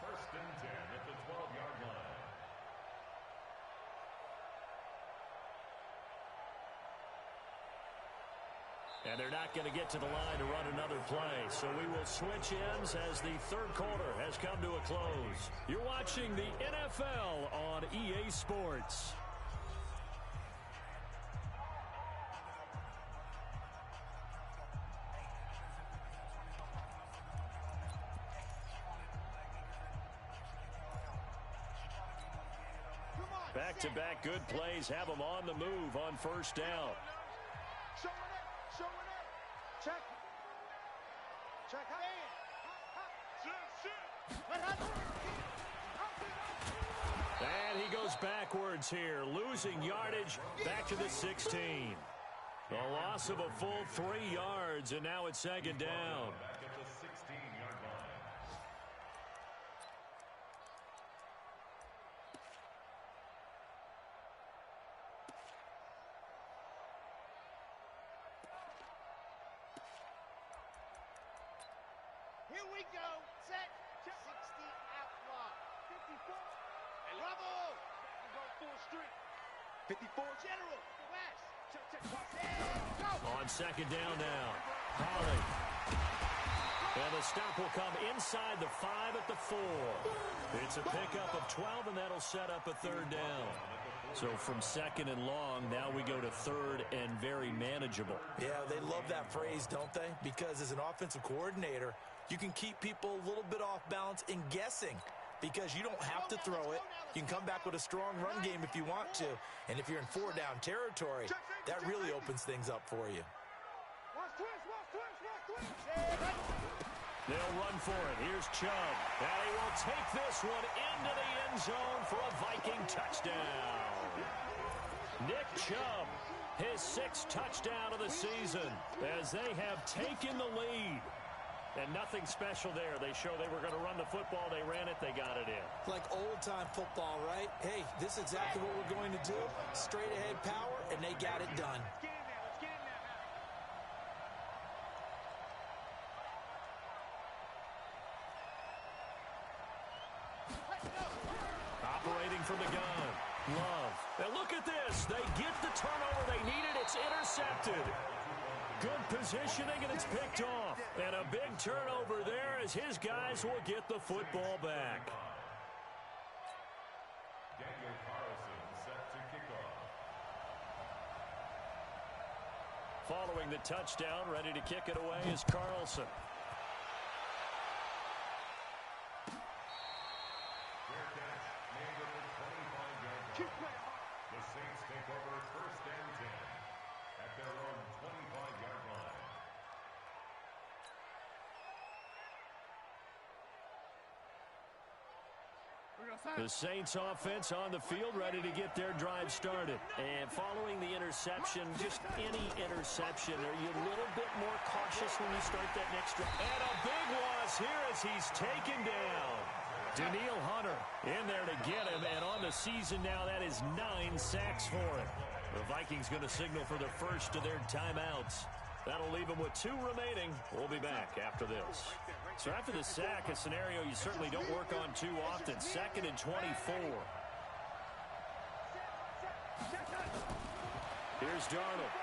1st and 10 at the 12-yard line. And they're not going to get to the line to run another play. So we will switch ends as the 3rd quarter has come to a close. You're watching the NFL on EA Sports. Back-to-back good plays have them on the move on first down. Showing it. Showing it. Check. Check. And he goes backwards here, losing yardage back to the 16. A loss of a full 3 yards, and now it's 2nd down. Back at the 16-yard line. Here we go. Set. 60 out block. 54. Bravo. We go full street. 54. General. West. Go. On 2nd down now, Holly. And the stop will come inside the 5 at the 4. It's a pickup of 12, and that'll set up a 3rd down. So from 2nd and long, now we go to 3rd and very manageable. Yeah, they love that phrase, don't they? Because as an offensive coordinator, you can keep people a little bit off balance in guessing because you don't have to throw it. You can come back with a strong run game if you want to. And if you're in 4-down territory, that really opens things up for you. Watch twist. They'll run for it. Here's Chubb. And he will take this one into the end zone for a Viking touchdown. Nick Chubb, his 6th touchdown of the season as they have taken the lead. And nothing special there. They show they were going to run the football. They ran it. They got it in. Like old-time football, right? Hey, this is exactly what we're going to do. Straight ahead power, and they got it done. Let's get in there. Let's go. Operating from the gun. Love. And look at this. They get the turnover they needed. It's intercepted. Good positioning, and it's picked off. And a big turnover there as his guys will get the football back. Daniel Carlson set to kick off. Following the touchdown, ready to kick it away is Carlson. Fair catch made at the 25-yard line. The Saints take over 1st and 10 at their own 25-yard line. The Saints offense on the field ready to get their drive started. And following the interception, just any interception, are you a little bit more cautious when you start that next drive? And a big loss here as he's taken down. Daniil Hunter in there to get him, and on the season now, that is 9 sacks for him. The Vikings going to signal for the first of their timeouts. That'll leave them with 2 remaining. We'll be back after this. So after the sack, a scenario you certainly don't work on too often. 2nd and 24. Here's Darnold.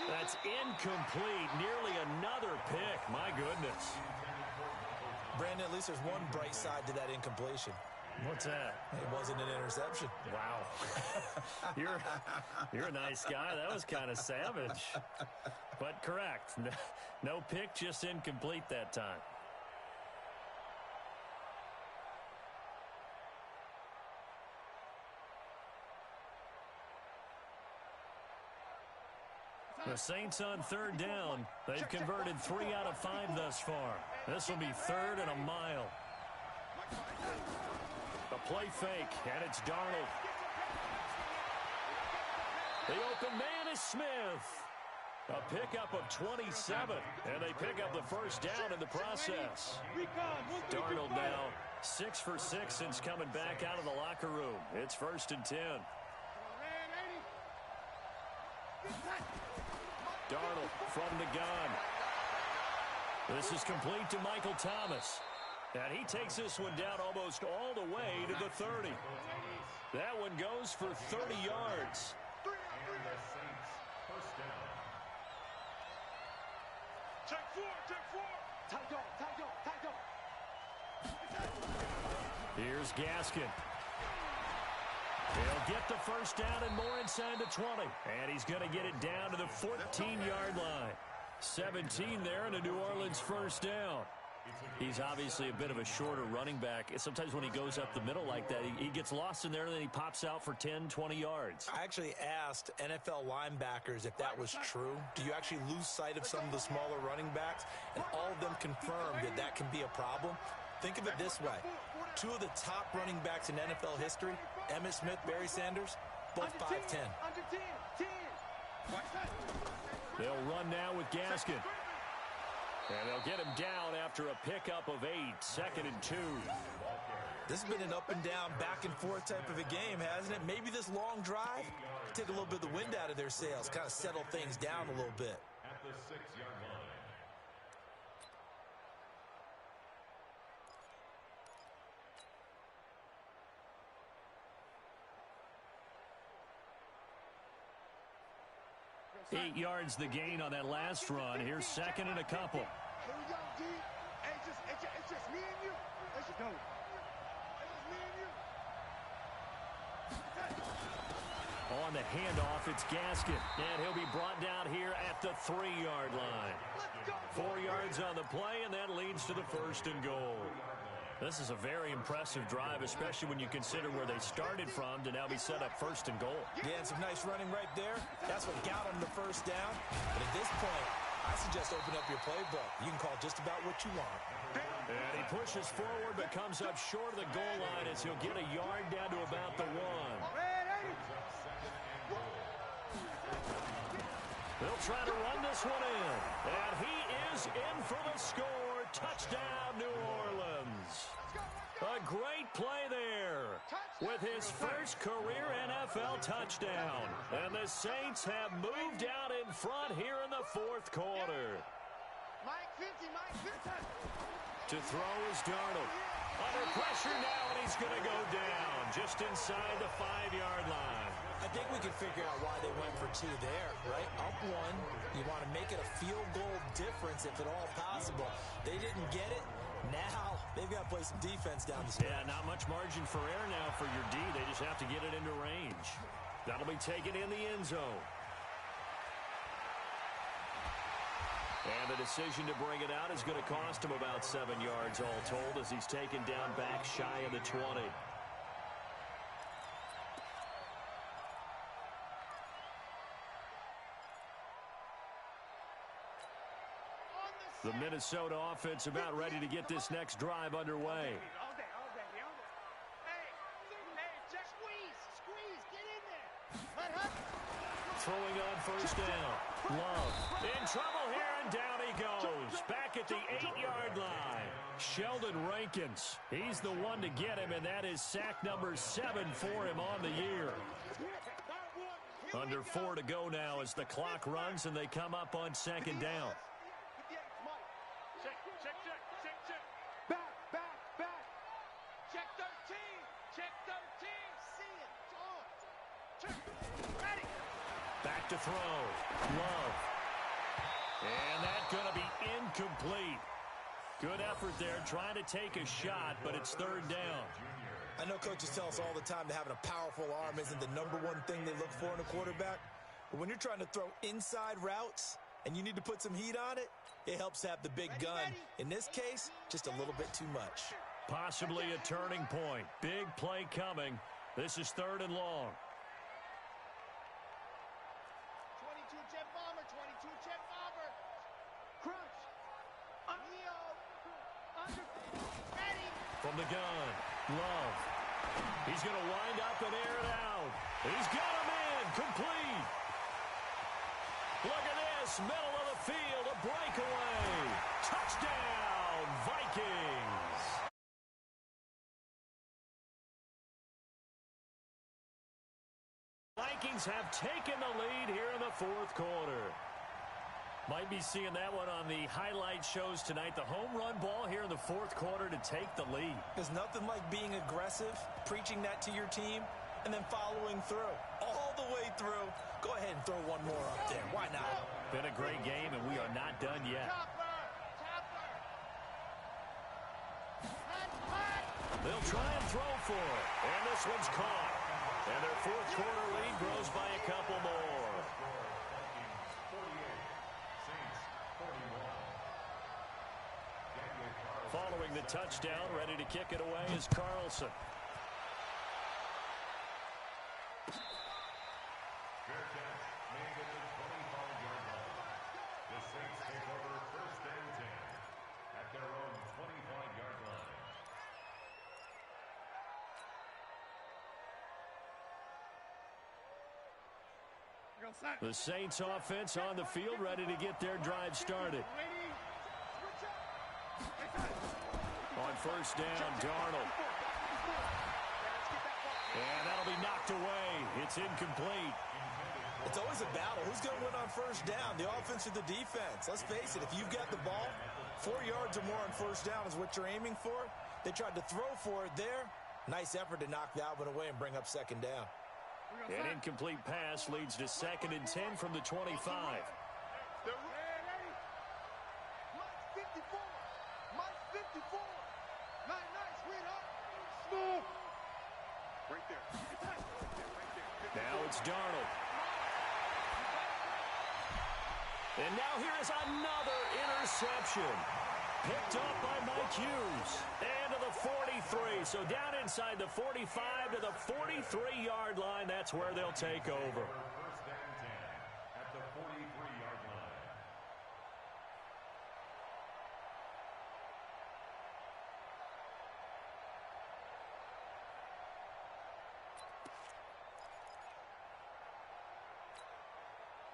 That's incomplete. Nearly another pick. My goodness. Brandon, at least there's one bright side to that incompletion. What's that? It wasn't an interception. Wow. You're a nice guy. That was kind of savage. But correct. No pick, just incomplete that time. The Saints on third down. They've converted 3 out of 5 thus far. This will be 3rd and a mile. A play fake, and it's Darnold. The open man is Smith. A pickup of 27, and they pick up the first down in the process. Darnold now 6 for 6 since coming back out of the locker room. It's 1st and 10. Darnold from the gun. This is complete to Michael Thomas. And he takes this one down almost all the way to the 30. That one goes for 30 yards. Take four. Here's Gaskin. He'll get the first down and more inside the 20. And he's going to get it down to the 14-yard line. 17 there and a New Orleans first down. He's obviously a bit of a shorter running back. Sometimes when he goes up the middle like that, he gets lost in there and then he pops out for 10, 20 yards. I actually asked NFL linebackers if that was true. Do you actually lose sight of some of the smaller running backs? And all of them confirmed that that can be a problem. Think of it this way. 2 of the top running backs in NFL history, Emmitt Smith, Barry Sanders, both 5'10". They'll run now with Gaskin. And they'll get him down after a pickup of 8, 2nd and 2. This has been an up and down, back and forth type of a game, hasn't it? Maybe this long drive could take a little bit of the wind out of their sails, kind of settle things down a little bit. At the 6-yard line. Eight yards the gain on that last run. Here's 2nd and a couple. Here we go, D. Hey, it's just me and you. Let's go. It's just me and you. On the handoff, it's Gaskin. And he'll be brought down here at the 3-yard line. 4 yards on the play, and that leads to the 1st and goal. This is a very impressive drive, especially when you consider where they started from to now be set up 1st and goal. Yeah, and some nice running right there. That's what got them the first down. But at this point, I suggest open up your playbook. You can call just about what you want. And he pushes forward but comes up short of the goal line as he'll get a yard down to about the 1. They'll try to run this one in. And he is in for the score. Touchdown, New Orleans. A great play there with his first career NFL touchdown. And the Saints have moved out in front here in the 4th quarter. Mike 50. To throw is Darnold. Under pressure now, and he's going to go down just inside the 5-yard line. I think we can figure out why they went for 2 there, right? Up 1, you want to make it a field goal difference if at all possible. They didn't get it. Now they've got to play some defense down the stretch. Yeah, not much margin for error now for your D. They just have to get it into range. That'll be taken in the end zone. And the decision to bring it out is going to cost him about 7 yards all told as he's taken down back shy of the 20. The Minnesota offense about ready to get this next drive underway. All day. Hey, just squeeze, get in there. Throwing on first down. Love in trouble here, and down he goes. Back at the 8-yard line. Sheldon Rankins. He's the one to get him, and that is sack number 7 for him on the year. Under 4 to go now as the clock runs, and they come up on 2nd down. Back. Check 13. See it. Check. Ready. Back to throw. Love. And that's going to be incomplete. Good effort there trying to take a shot, but it's 3rd down. I know coaches tell us all the time that having a powerful arm isn't the number one thing they look for in a quarterback. But when you're trying to throw inside routes and you need to put some heat on it, it helps to have the big gun. In this case, just a little bit too much. Possibly a turning point. Big play coming. This is 3rd and long. 22 jet bomber, 22 jet bomber. Crunch. Leo. Under. Ready. From the gun, Love. He's going to wind up and air it out. He's got him in. Complete. Look at this. Middle of the field. A breakaway. Touchdown, Vikings. Vikings have taken the lead here in the 4th quarter. Might be seeing that one on the highlight shows tonight. The home run ball here in the 4th quarter to take the lead. There's nothing like being aggressive, preaching that to your team, and then following through. All the way through. Go ahead and throw one more up there. Why not? Been a great game, and we are not done yet. They'll try and throw for it. And this one's caught. And their 4th quarter lead grows by a couple more. Following the touchdown, ready to kick it away is Carlson. Fair catch made at the 25-yard line. The Saints take over 1st and 10 at their own 25-yard line. The Saints offense on the field, ready to get their drive started. On 1st down, Darnold. And that'll be knocked away. It's incomplete. It's always a battle. Who's going to win on 1st down, the offense or the defense? Let's face it, if you've got the ball, 4 yards or more on 1st down is what you're aiming for. They tried to throw for it there. Nice effort to knock that one away and bring up 2nd down. An incomplete pass leads to 2nd and 10 from the 25. Now it's Darnold. And now here is another interception. Picked up by Mike Hughes. And to the 43. So down inside the 45 to the 43-yard line. That's where they'll take over. 1st and 10 at the 43-yard line.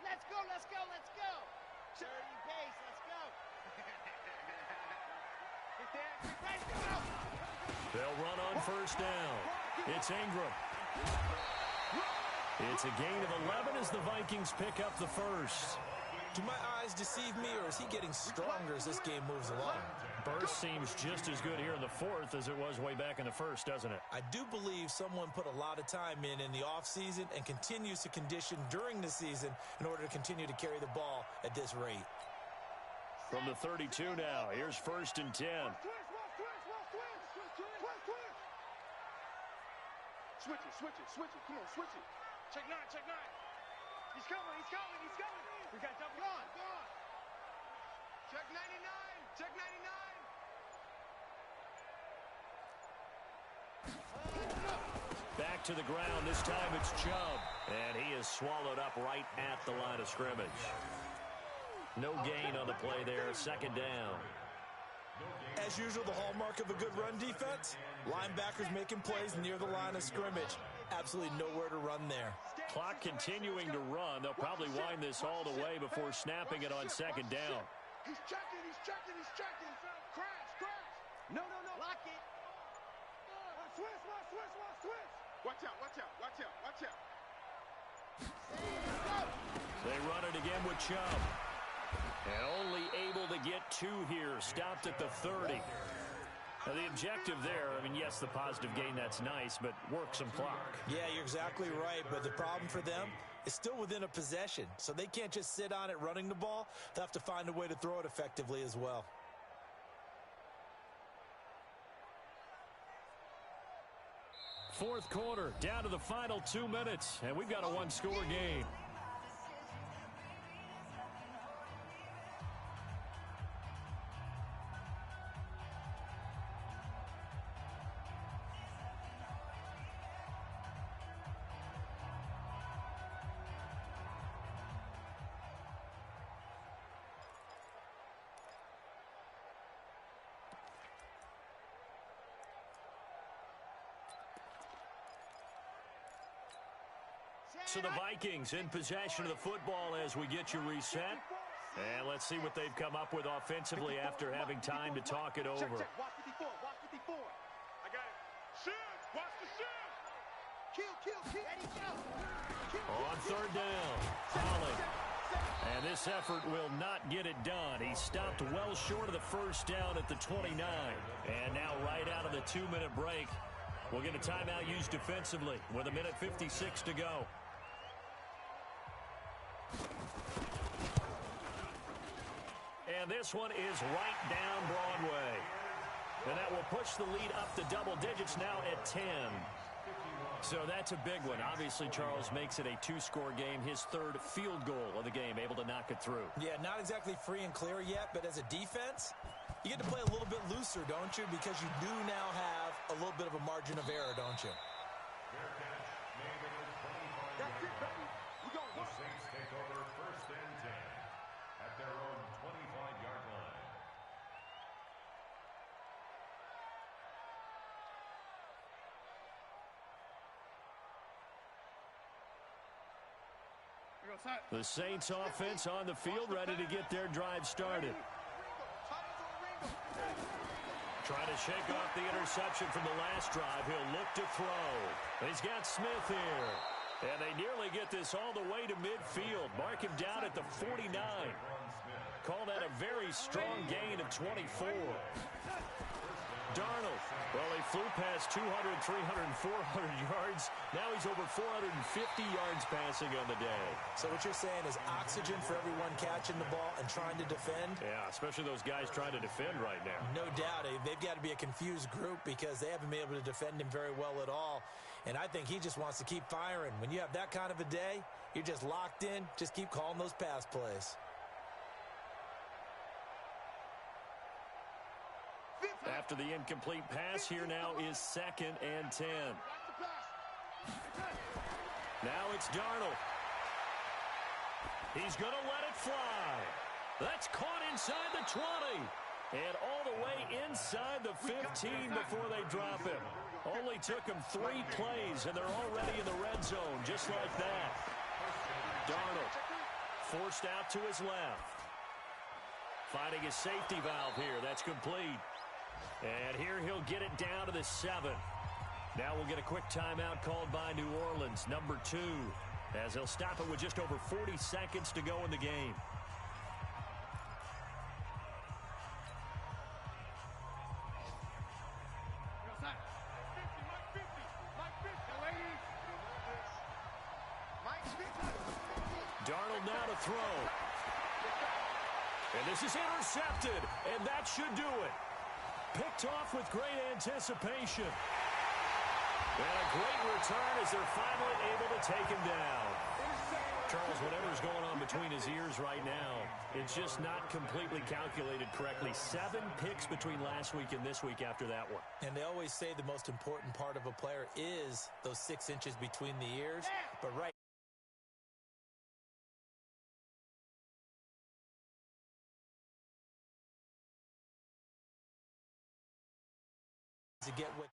Let's go, let's go, let's go. Dirty pace, let's go. They'll run on 1st down. It's Ingram. It's a gain of 11 as the Vikings pick up the 1st. Do my eyes deceive me, or is he getting stronger as this game moves along? Burst seems just as good here in the 4th as it was way back in the 1st, doesn't it? I do believe someone put a lot of time in the offseason and continues to condition during the season in order to continue to carry the ball at this rate. From the 32 now, here's 1st and 10. Switch it. Come on, switch it. Check 9. He's coming. We got double. Go on. Check 99. Back to the ground. This time it's Chubb. And he is swallowed up right at the line of scrimmage. No gain on the play there. 2nd down. As usual, the hallmark of a good run defense, linebackers making plays near the line of scrimmage. Absolutely nowhere to run there. Clock continuing to run. They'll probably wind this all the way before snapping it on 2nd down. He's checking. Crash. No. Lock it. Switch. Watch out. They run it again with Chubb. And only able to get 2 here. Stopped at the 30. Now, the objective there, yes, the positive gain, that's nice, but work some clock. Yeah, you're exactly right, but the problem for them is still within a possession, so they can't just sit on it running the ball. They'll have to find a way to throw it effectively as well. fourth quarter, down to the final 2 minutes, and we've got a one-score game. So the Vikings in possession of the football as we get you reset. And let's see what they've come up with offensively after having time to talk it over. Check. Watch 54. Watch 54. I got it. Shoot. Watch the shoot. Kill. Ready, go. On third down, Holland. And this effort will not get it done. He stopped well short of the first down at the 29. And now right out of the 2-minute break, we'll get a timeout used defensively with 1:56 to go. And this one is right down Broadway. And that will push the lead up to double digits now at 10. So that's a big one. Obviously, Charles makes it a 2-score game. His third field goal of the game, able to knock it through. Yeah, not exactly free and clear yet, but as a defense, you get to play a little bit looser, don't you? Because you do now have a little bit of a margin of error, don't you? That's it, baby. We go. The Saints take over first and 10 at their own 25-yard line. The Saints offense on the field, ready to get their drive started. Trying to shake off the interception from the last drive. He'll look to throw. He's got Smith here. And they nearly get this all the way to midfield. Mark him down at the 49. Call that a very strong gain of 24. Darnold, well, he flew past 200, 300, 400 yards. Now he's over 450 yards passing on the day. So what you're saying is oxygen for everyone catching the ball and trying to defend? Yeah, especially those guys trying to defend right now. No doubt. They've got to be a confused group because they haven't been able to defend him very well at all. And I think he just wants to keep firing. When you have that kind of a day, you're just locked in. Just keep calling those pass plays. After the incomplete pass, here now is 2nd and 10. Now it's Darnold. He's going to let it fly. That's caught inside the 20. And all the way inside the 15 before they drop him. Only took him 3 plays, and they're already in the red zone, just like that. Darnold forced out to his left. Finding his safety valve here. That's complete. And here he'll get it down to the 7. Now we'll get a quick timeout called by New Orleans, number 2, as they'll stop it with just over 40 seconds to go in the game. Darnold now to throw. And this is intercepted, and that should do it. Picked off with great anticipation. And a great return as they're finally able to take him down. Charles, whatever's going on between his ears right now, it's just not completely calculated correctly. 7 picks between last week and this week after that one. And they always say the most important part of a player is those 6 inches between the ears. But right to get what